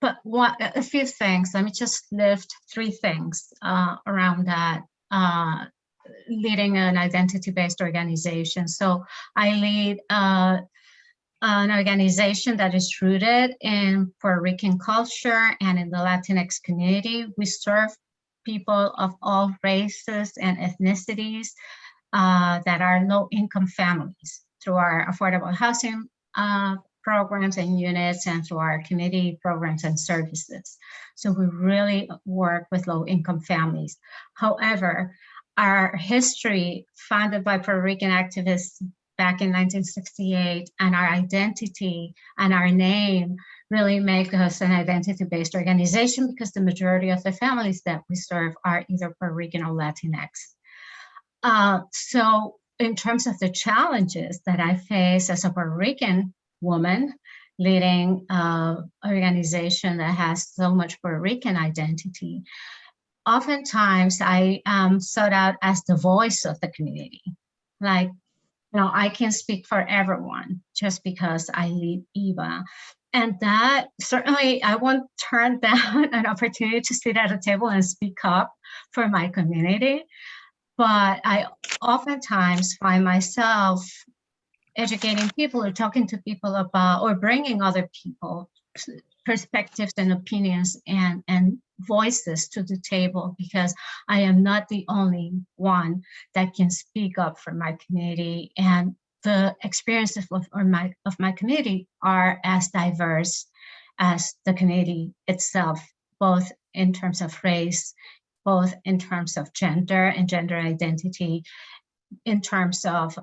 But a few things, let me just lift 3 things around that. Leading an identity-based organization. So I lead an organization that is rooted in Puerto Rican culture and in the Latinx community. We serve people of all races and ethnicities that are low-income families through our affordable housing programs and units, and through our community programs and services. So we really work with low-income families. However, our history, founded by Puerto Rican activists back in 1968, and our identity and our name really make us an identity-based organization, because the majority of the families that we serve are either Puerto Rican or Latinx. So in terms of the challenges that I face as a Puerto Rican woman leading an organization that has so much Puerto Rican identity, oftentimes I am sought out as the voice of the community. Like, I can speak for everyone just because I lead EVA. And that certainly, I won't turn down an opportunity to sit at a table and speak up for my community. But I oftentimes find myself educating people or talking to people about, or bringing other people perspectives and opinions and voices to the table, because I am not the only one that can speak up for my community, and the experiences of my community are as diverse as the community itself, both in terms of race, both in terms of gender and gender identity, in terms of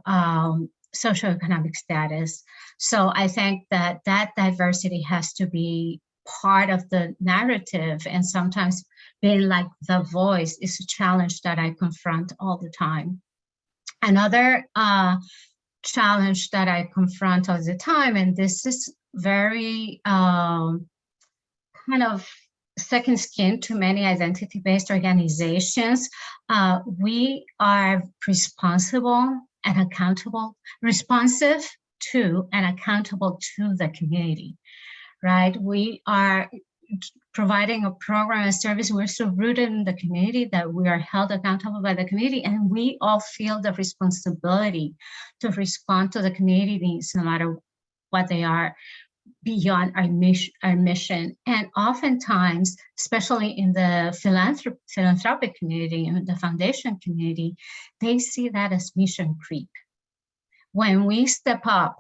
socioeconomic status. So I think that diversity has to be part of the narrative, and sometimes being like the voice is a challenge that I confront all the time. Another challenge that I confront all the time, and this is very kind of second skin to many identity-based organizations, we are responsible and accountable, responsive to and accountable to the community, right? We are providing a program and service. We're so rooted in the community that we are held accountable by the community, and we all feel the responsibility to respond to the community needs, no matter what they are, beyond our mission. And oftentimes, especially in the philanthropic community and the foundation community, they see that as mission creep. When we step up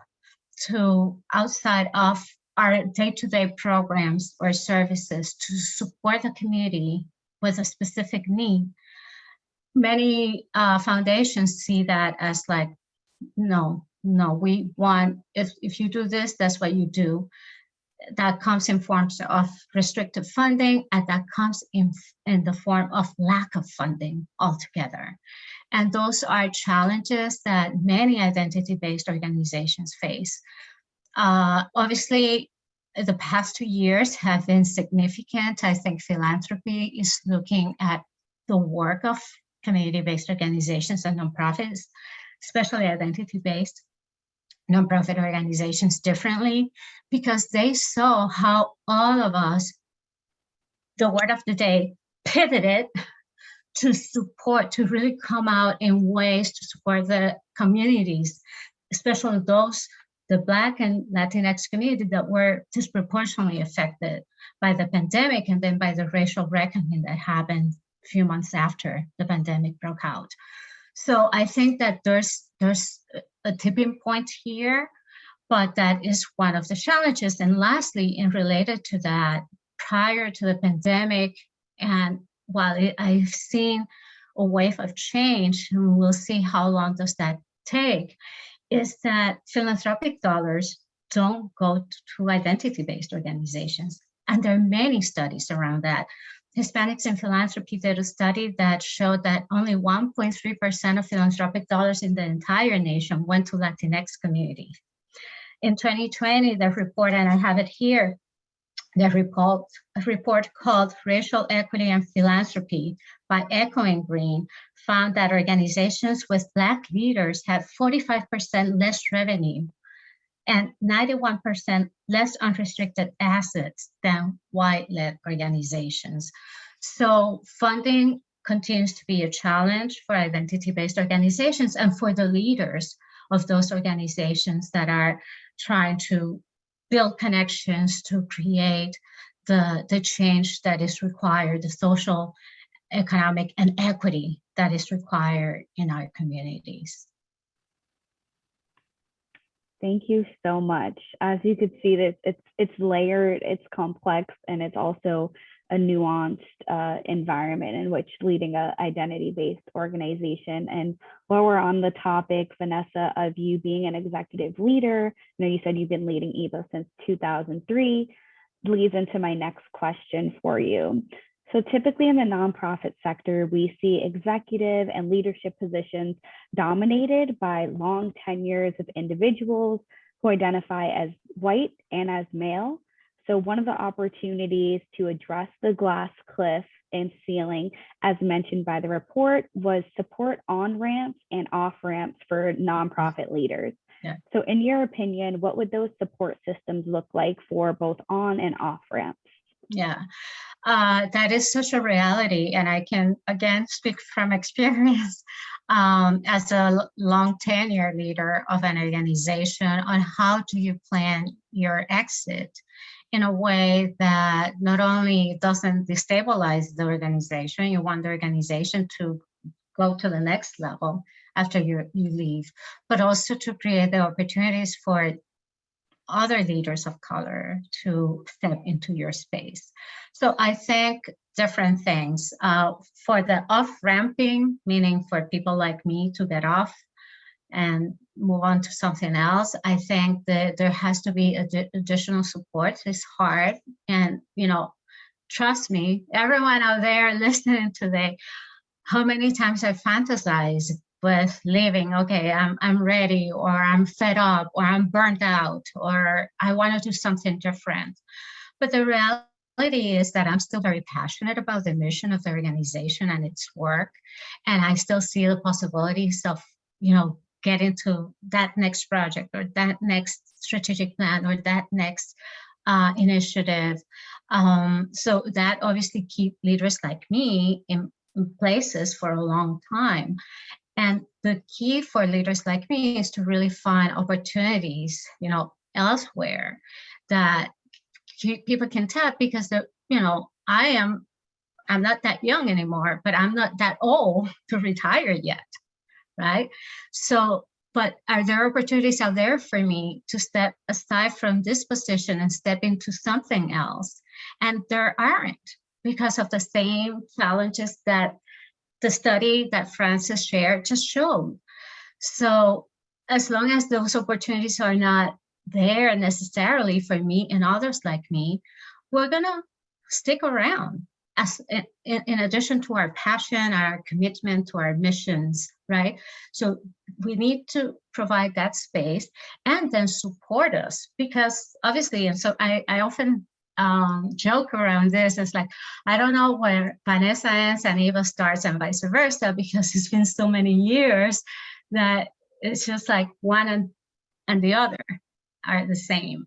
to outside of our day-to-day programs or services to support the community with a specific need, many foundations see that as like, no, we want, if you do this, that's what you do. That comes in forms of restricted funding, and that comes in the form of lack of funding altogether. And those are challenges that many identity-based organizations face. Obviously, the past 2 years have been significant. I think philanthropy is looking at the work of community-based organizations and nonprofits, especially identity-based, nonprofit organizations differently, because they saw how all of us, the word of the day, pivoted to support, to really come out in ways to support the communities, especially those, the Black and Latinx community that were disproportionately affected by the pandemic and then by the racial reckoning that happened a few months after the pandemic broke out. So I think that there's a tipping point here, but that is one of the challenges. And lastly, and related to that, prior to the pandemic, and while I've seen a wave of change, and we'll see how long does that take, is that philanthropic dollars don't go to identity-based organizations. And there are many studies around that. Hispanics in Philanthropy did a study that showed that only 1.3% of philanthropic dollars in the entire nation went to Latinx communities. In 2020, the report, and I have it here, the report called Racial Equity and Philanthropy by Echoing Green found that organizations with Black leaders had 45% less revenue and 91% less unrestricted assets than white-led organizations. So funding continues to be a challenge for identity-based organizations and for the leaders of those organizations that are trying to build connections to create the change that is required, the social, economic, and equity that is required in our communities. Thank you so much. As you could see, this it's layered, it's complex, and it's also a nuanced environment in which leading an identity-based organization. And while we're on the topic, Vanessa, of you being an executive leader, you said you've been leading EVA since 2003, leads into my next question for you. So typically in the nonprofit sector, we see executive and leadership positions dominated by long tenures of individuals who identify as white and as male. So one of the opportunities to address the glass cliff and ceiling, as mentioned by the report, was support on-ramps and off-ramps for nonprofit leaders. Yeah. So in your opinion, what would those support systems look like for both on and off-ramps? Yeah, that is such a reality. And I can, again, speak from experience as a long tenure leader of an organization on how do you plan your exit in a way that not only doesn't destabilize the organization, you want the organization to go to the next level after you leave, but also to create the opportunities for other leaders of color to step into your space. So I think different things. For the off-ramping, meaning for people like me to get off and move on to something else, I think that there has to be additional support. It's hard. And, trust me, everyone out there listening today, how many times I fantasize with leaving, okay, I'm ready, or I'm fed up, or I'm burnt out, or I want to do something different. But the reality is that I'm still very passionate about the mission of the organization and its work. And I still see the possibilities of, getting to that next project or that next strategic plan or that next initiative. So that obviously keep leaders like me in places for a long time. And the key for leaders like me is to really find opportunities, elsewhere that people can tap, because I'm not that young anymore, but I'm not that old to retire yet, right? So, but are there opportunities out there for me to step aside from this position and step into something else? And there aren't, because of the same challenges that the study that Frances shared just showed. So as long as those opportunities are not there necessarily for me and others like me, we're gonna stick around as in addition to our passion, our commitment to our missions, right? So we need to provide that space and then support us, because obviously, and so I often joke around this. It's like, I don't know where Vanessa ends and Eva starts and vice versa, because it's been so many years that it's just like one and and the other are the same.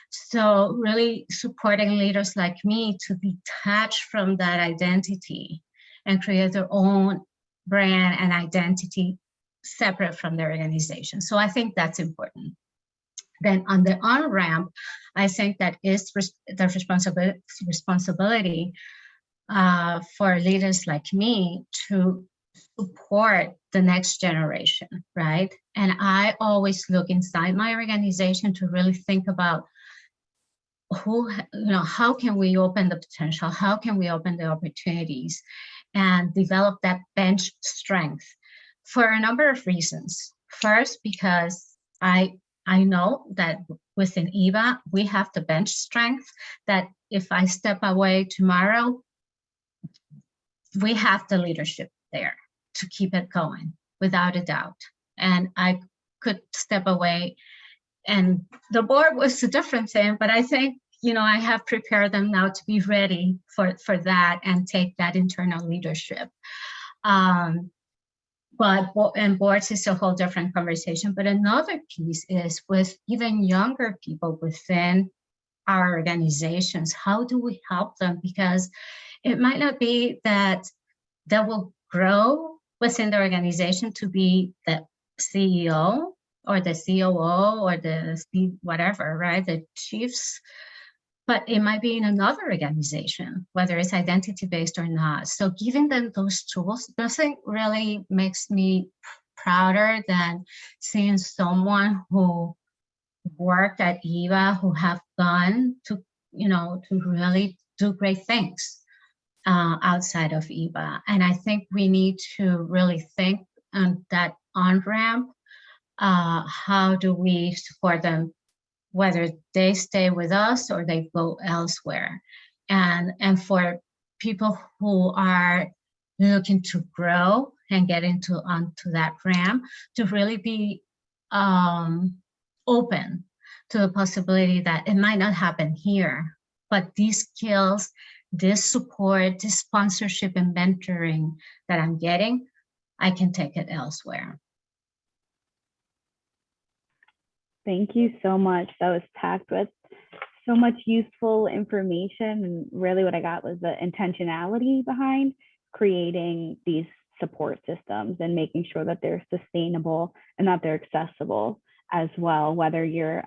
So really supporting leaders like me to detach from that identity and create their own brand and identity separate from their organization. So I think that's important. Then on the on-ramp, I think that is the responsibility for leaders like me to support the next generation, right? And I always look inside my organization to really think about how can we open the potential? How can we open the opportunities and develop that bench strength for a number of reasons. First, because I know that within EVA, we have the bench strength that if I step away tomorrow, we have the leadership there to keep it going without a doubt. And I could step away and the board was a different thing, but I think, I have prepared them now to be ready for that and take that internal leadership. And boards is a whole different conversation. But another piece is with even younger people within our organizations, how do we help them? Because it might not be that they will grow within the organization to be the CEO or the COO or the whatever, right? The chiefs, but it might be in another organization, whether it's identity-based or not. So giving them those tools, nothing really makes me prouder than seeing someone who worked at EVA, who have gone to, to really do great things outside of EVA. And I think we need to really think on that on-ramp. How do we support them, whether they stay with us or they go elsewhere? And for people who are looking to grow and get onto that ramp, to really be open to the possibility that it might not happen here, but these skills, this support, this sponsorship and mentoring that I'm getting, I can take it elsewhere. Thank you so much. That was packed with so much useful information. And really what I got was the intentionality behind creating these support systems and making sure that they're sustainable and that they're accessible as well, whether you're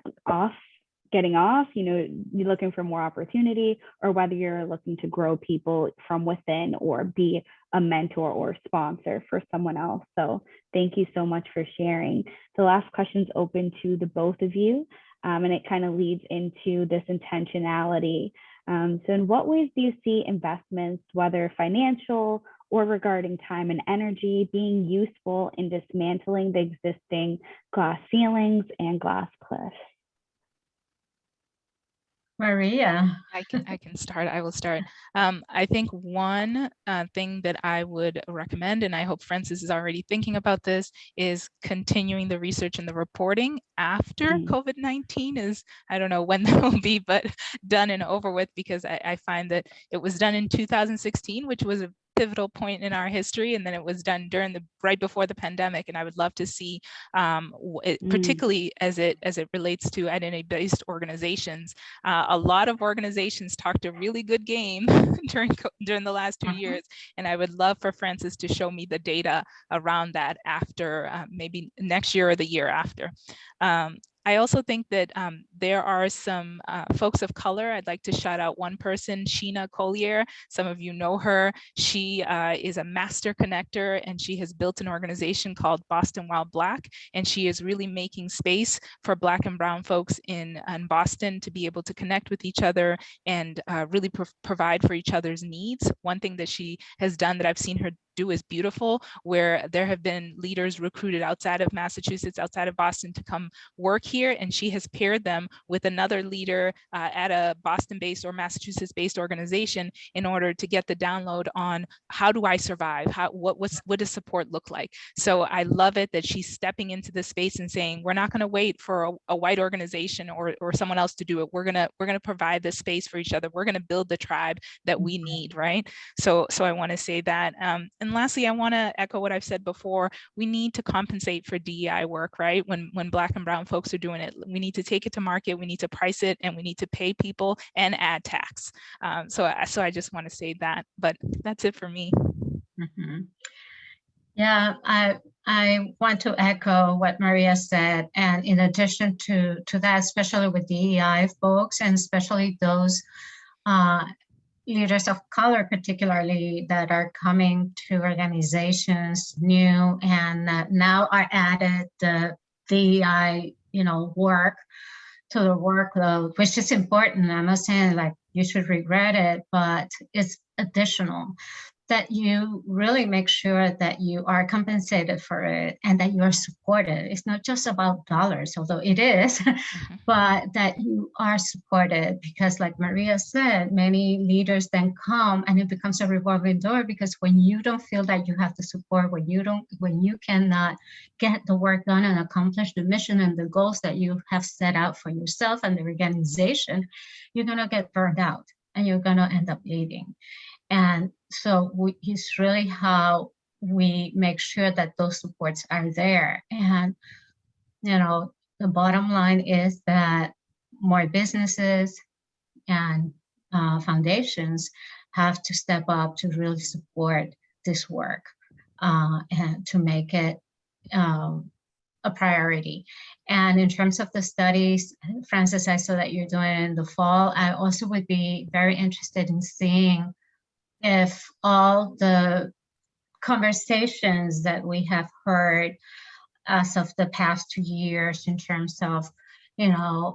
getting off, you're looking for more opportunity, or whether you're looking to grow people from within or be a mentor or sponsor for someone else. So thank you so much for sharing. The last question is open to the both of you, and it kind of leads into this intentionality. So in what ways do you see investments, whether financial or regarding time and energy, being useful in dismantling the existing glass ceilings and glass cliffs? Maria. I can start. I will start. I think one thing that I would recommend, and I hope Francis is already thinking about this, is continuing the research and the reporting after COVID-19 is, I don't know when that will be, but done and over with, because I find that it was done in 2016, which was a pivotal point in our history, and then it was done right before the pandemic. And I would love to see, particularly as it relates to identity-based organizations. A lot of organizations talked a really good game during the last 2 years, and I would love for Francis to show me the data around that after maybe next year or the year after. I also think that there are some folks of color. I'd like to shout out one person, Sheena Collier. Some of you know her. She is a master connector, and she has built an organization called Boston While Black, and she is really making space for Black and Brown folks in Boston to be able to connect with each other and really provide for each other's needs. One thing that she has done that I've seen her do is beautiful, where there have been leaders recruited outside of Massachusetts, outside of Boston, to come work here, and she has paired them with another leader at a Boston-based or Massachusetts-based organization in order to get the download on how do I survive, what does support look like. So I love it that she's stepping into this space and saying, we're not going to wait for a white organization or someone else to do it. We're gonna provide this space for each other. We're going to build the tribe that we need, right? So I want to say that. And And lastly, I want to echo what I've said before. We need to compensate for DEI work, right? When Black and brown folks are doing it, we need to take it to market, we need to price it, and we need to pay people and add tax. So I just want to say that, but that's it for me. Mhm. Yeah, I want to echo what Maria said. And in addition to that, especially with DEI folks, and especially those leaders of color, particularly that are coming to organizations new and now are added the DEI, work to the workload, which is important. I'm not saying like you should regret it, but it's additional, that you really make sure that you are compensated for it and that you are supported. It's not just about dollars, although it is, but that you are supported, because like Maria said, many leaders then come and it becomes a revolving door, because when you don't feel that you have the support, when you cannot get the work done and accomplish the mission and the goals that you have set out for yourself and the organization, you're gonna get burned out and you're gonna end up leaving. And so it's really how we make sure that those supports are there. And, the bottom line is that more businesses and foundations have to step up to really support this work and to make it a priority. And in terms of the studies, Frances, I saw that you're doing in the fall. I also would be very interested in seeing if all the conversations that we have heard as of the past 2 years in terms of,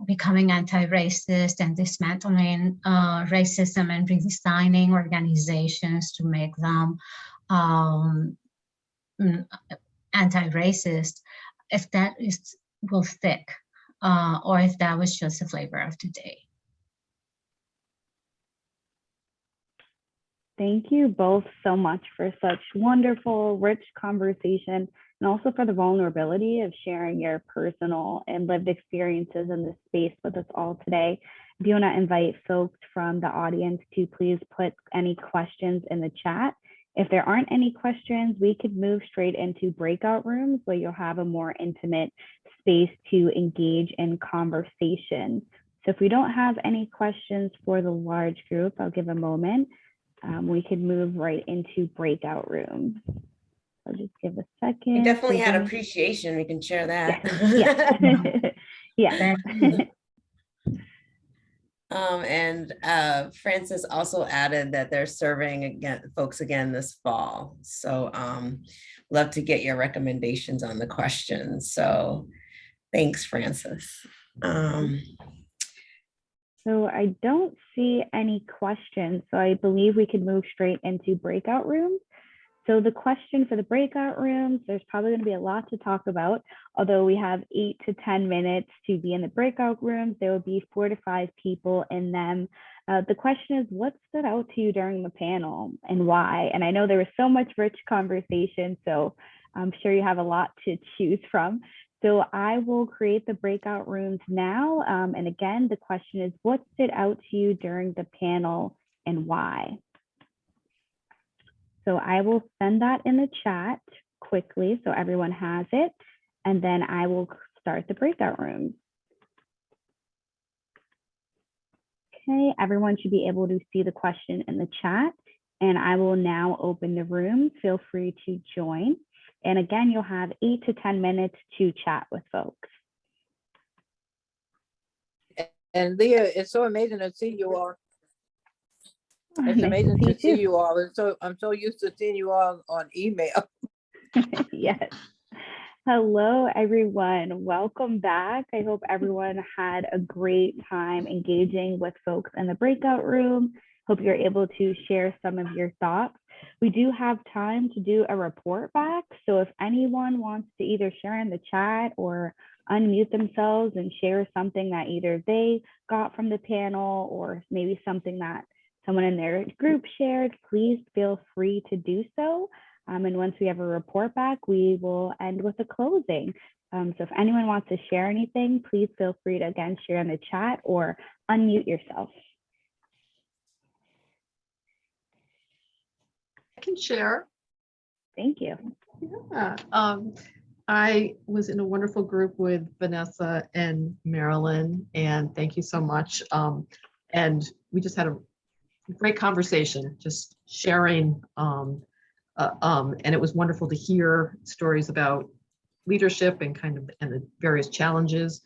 becoming anti-racist and dismantling racism and redesigning organizations to make them anti-racist, if that will stick, or if that was just a flavor of today. Thank you both so much for such wonderful, rich conversation, and also for the vulnerability of sharing your personal and lived experiences in this space with us all today. I do want to invite folks from the audience to please put any questions in the chat. If there aren't any questions, we could move straight into breakout rooms where you'll have a more intimate space to engage in conversation. So if we don't have any questions for the large group, I'll give a moment. We could move right into breakout rooms. I'll just give a second. We definitely had appreciation. We can share that. Yes. And Frances also added that they're serving folks again this fall. So love to get your recommendations on the questions. So thanks, Frances. So I don't see any questions. So I believe we can move straight into breakout rooms. So the question for the breakout rooms, there's probably going to be a lot to talk about. Although we have 8 to 10 minutes to be in the breakout rooms, there will be 4 to 5 people in them. The question is, what stood out to you during the panel and why? And I know there was so much rich conversation, so I'm sure you have a lot to choose from. So I will create the breakout rooms now. And again, the question is, what stood out to you during the panel and why? So I will send that in the chat quickly so everyone has it, and then I will start the breakout rooms. Okay, everyone should be able to see the question in the chat, and I will now open the room. Feel free to join. And again, you'll have 8 to 10 minutes to chat with folks. And Leah, it's so amazing to see you all. It's Nice amazing to to see you all. And I'm so used to seeing you all on email. Yes. Hello, everyone. Welcome back. I hope everyone had a great time engaging with folks in the breakout room. Hope you're able to share some of your thoughts. We do have time to do a report back. So if anyone wants to either share in the chat or unmute themselves and share something that either they got from the panel or maybe something that someone in their group shared, please feel free to do so. And once we have a report back, we will end with a closing. So if anyone wants to share anything, please feel free to again share in the chat or unmute yourself. I can share. Thank you. Yeah, I was in a wonderful group with Vanessa and Marilyn, and thank you so much. And we just had a great conversation, just sharing. And it was wonderful to hear stories about leadership and kind of and the various challenges.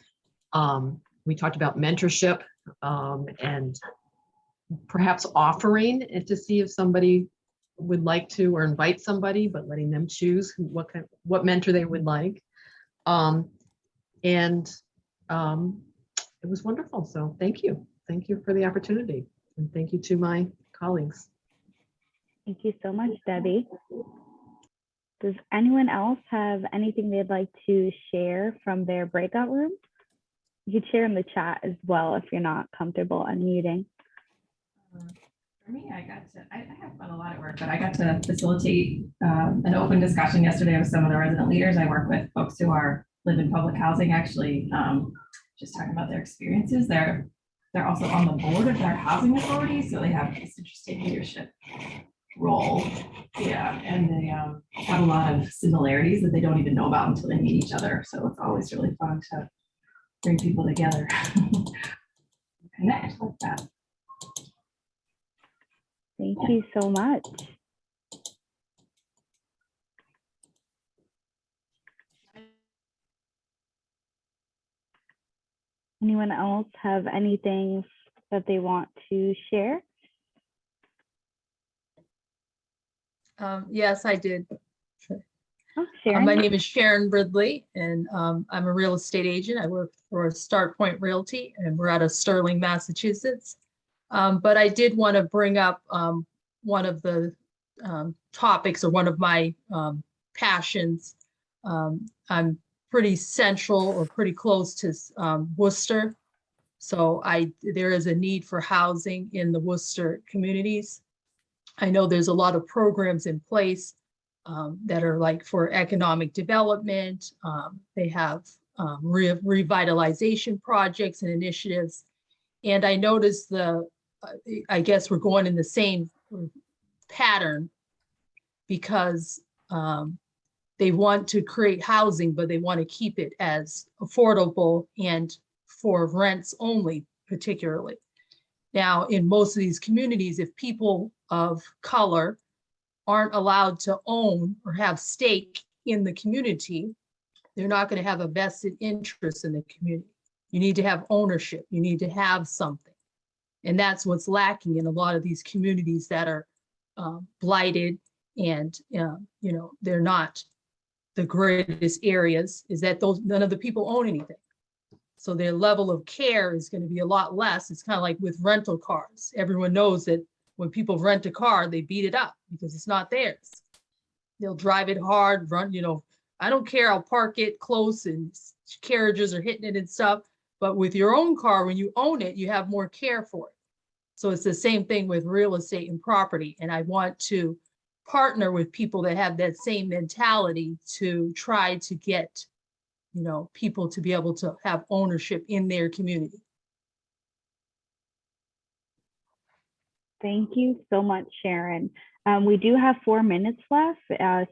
We talked about mentorship and perhaps offering it to see if somebody would like to, or invite somebody, but letting them choose what mentor they would like. It was wonderful. So thank you. Thank you for the opportunity. And thank you to my colleagues. Thank you so much, Debbie. Does anyone else have anything they'd like to share from their breakout room? You could share in the chat as well if you're not comfortable unmuting. For me, I have fun a lot at work, but I got to facilitate an open discussion yesterday with some of the resident leaders. I work with folks who live in public housing, actually, just talking about their experiences. They're also on the board of their housing authority, so they have this interesting leadership role. Yeah, and they have a lot of similarities that they don't even know about until they meet each other. So it's always really fun to bring people together, connect like that. Thank you so much. Anyone else have anything that they want to share? Yes, I did. Oh, Sharon. My name is Sharon Ridley, and I'm a real estate agent. I work for Start Point Realty, and we're out of Sterling, Massachusetts. But I did want to bring up one of the topics, or one of my passions. I'm pretty central or pretty close to Worcester. So there is a need for housing in the Worcester communities. I know there's a lot of programs in place that are like for economic development. They have revitalization projects and initiatives. And I noticed I guess we're going in the same pattern, because they want to create housing, but they want to keep it as affordable and for rents only, particularly. Now, in most of these communities, if people of color aren't allowed to own or have stake in the community, they're not going to have a vested interest in the community. You need to have ownership. You need to have something. And that's what's lacking in a lot of these communities that are blighted, and they're not the greatest areas, is that none of the people own anything. So their level of care is going to be a lot less. It's kind of like with rental cars. Everyone knows that when people rent a car, they beat it up because it's not theirs. They'll drive it hard, I don't care, I'll park it close and carriages are hitting it and stuff. But with your own car, when you own it, you have more care for it. So it's the same thing with real estate and property. And I want to partner with people that have that same mentality to try to get, people to be able to have ownership in their community. Thank you so much, Sharon. We do have 4 minutes left,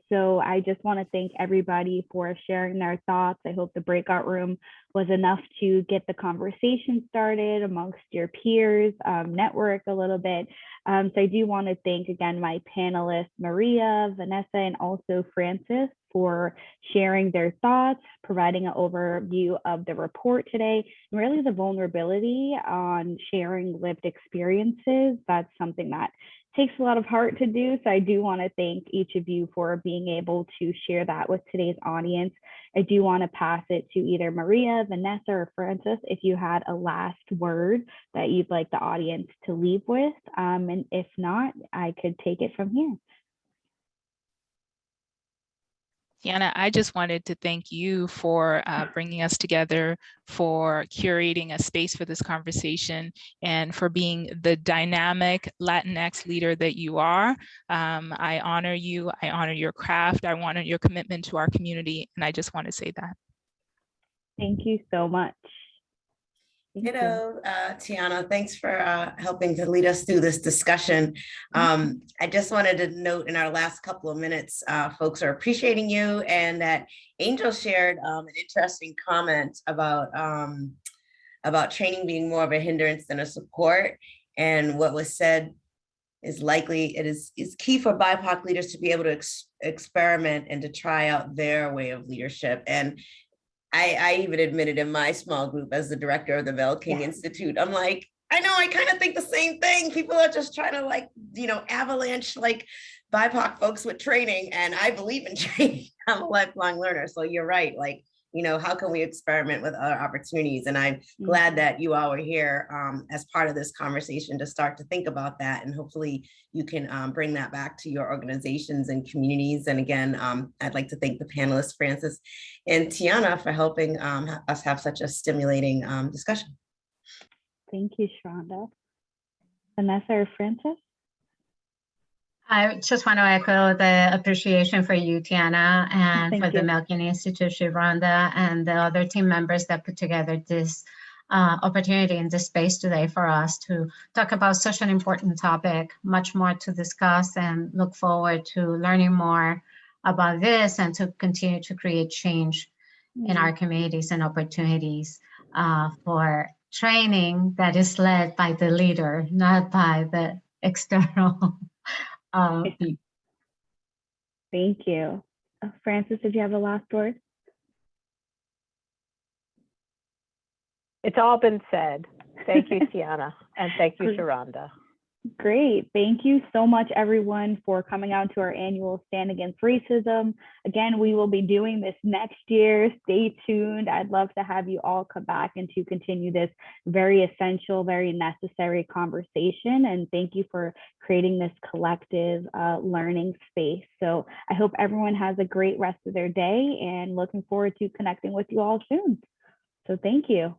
so I just want to thank everybody for sharing their thoughts. I hope the breakout room was enough to get the conversation started amongst your peers, network a little bit. So I do want to thank again my panelists, Maria, Vanessa, and also Francis, for sharing their thoughts, providing an overview of the report today, and really the vulnerability on sharing lived experiences. That's something that takes a lot of heart to do. So I do want to thank each of you for being able to share that with today's audience. I do want to pass it to either Maria, Vanessa, or Francis if you had a last word that you'd like the audience to leave with. And if not, I could take it from here. Tiana, I just wanted to thank you for bringing us together, for curating a space for this conversation, and for being the dynamic Latinx leader that you are. I honor you, I honor your craft, I honor your commitment to our community, and I just want to say that. Thank you so much. Thank you. Hello, Tiana. Thanks for helping to lead us through this discussion. I just wanted to note in our last couple of minutes, folks are appreciating you, and that Angel shared an interesting comment about training being more of a hindrance than a support. And what was said is likely it is key for BIPOC leaders to be able to experiment and to try out their way of leadership. And I even admitted in my small group as the director of the Bell King Institute, I'm like, I know, I kind of think the same thing. People are just trying to avalanche BIPOC folks with training. And I believe in training. I'm a lifelong learner. So you're right. How can we experiment with other opportunities? And I'm glad that you all were here as part of this conversation to start to think about that. And hopefully you can bring that back to your organizations and communities. And again, I'd like to thank the panelists, Francis and Tiana, for helping us have such a stimulating discussion. Thank you, Sharonda. Vanessa or Francis? I just want to echo the appreciation for you, Tiana, and Thank for the you. Milken Institute, Sharonda, and the other team members that put together this opportunity in this space today for us to talk about such an important topic, much more to discuss, and look forward to learning more about this and to continue to create change in our communities and opportunities for training that is led by the leader, not by the external people. Thank you. Francis, did you have a last word? It's all been said. Thank you, Tiana, and thank you, Sharonda. Great. Thank you so much, everyone, for coming out to our annual Stand Against Racism. Again, we will be doing this next year. Stay tuned. I'd love to have you all come back and to continue this very essential, very necessary conversation. And thank you for creating this collective learning space. So I hope everyone has a great rest of their day and looking forward to connecting with you all soon. So thank you.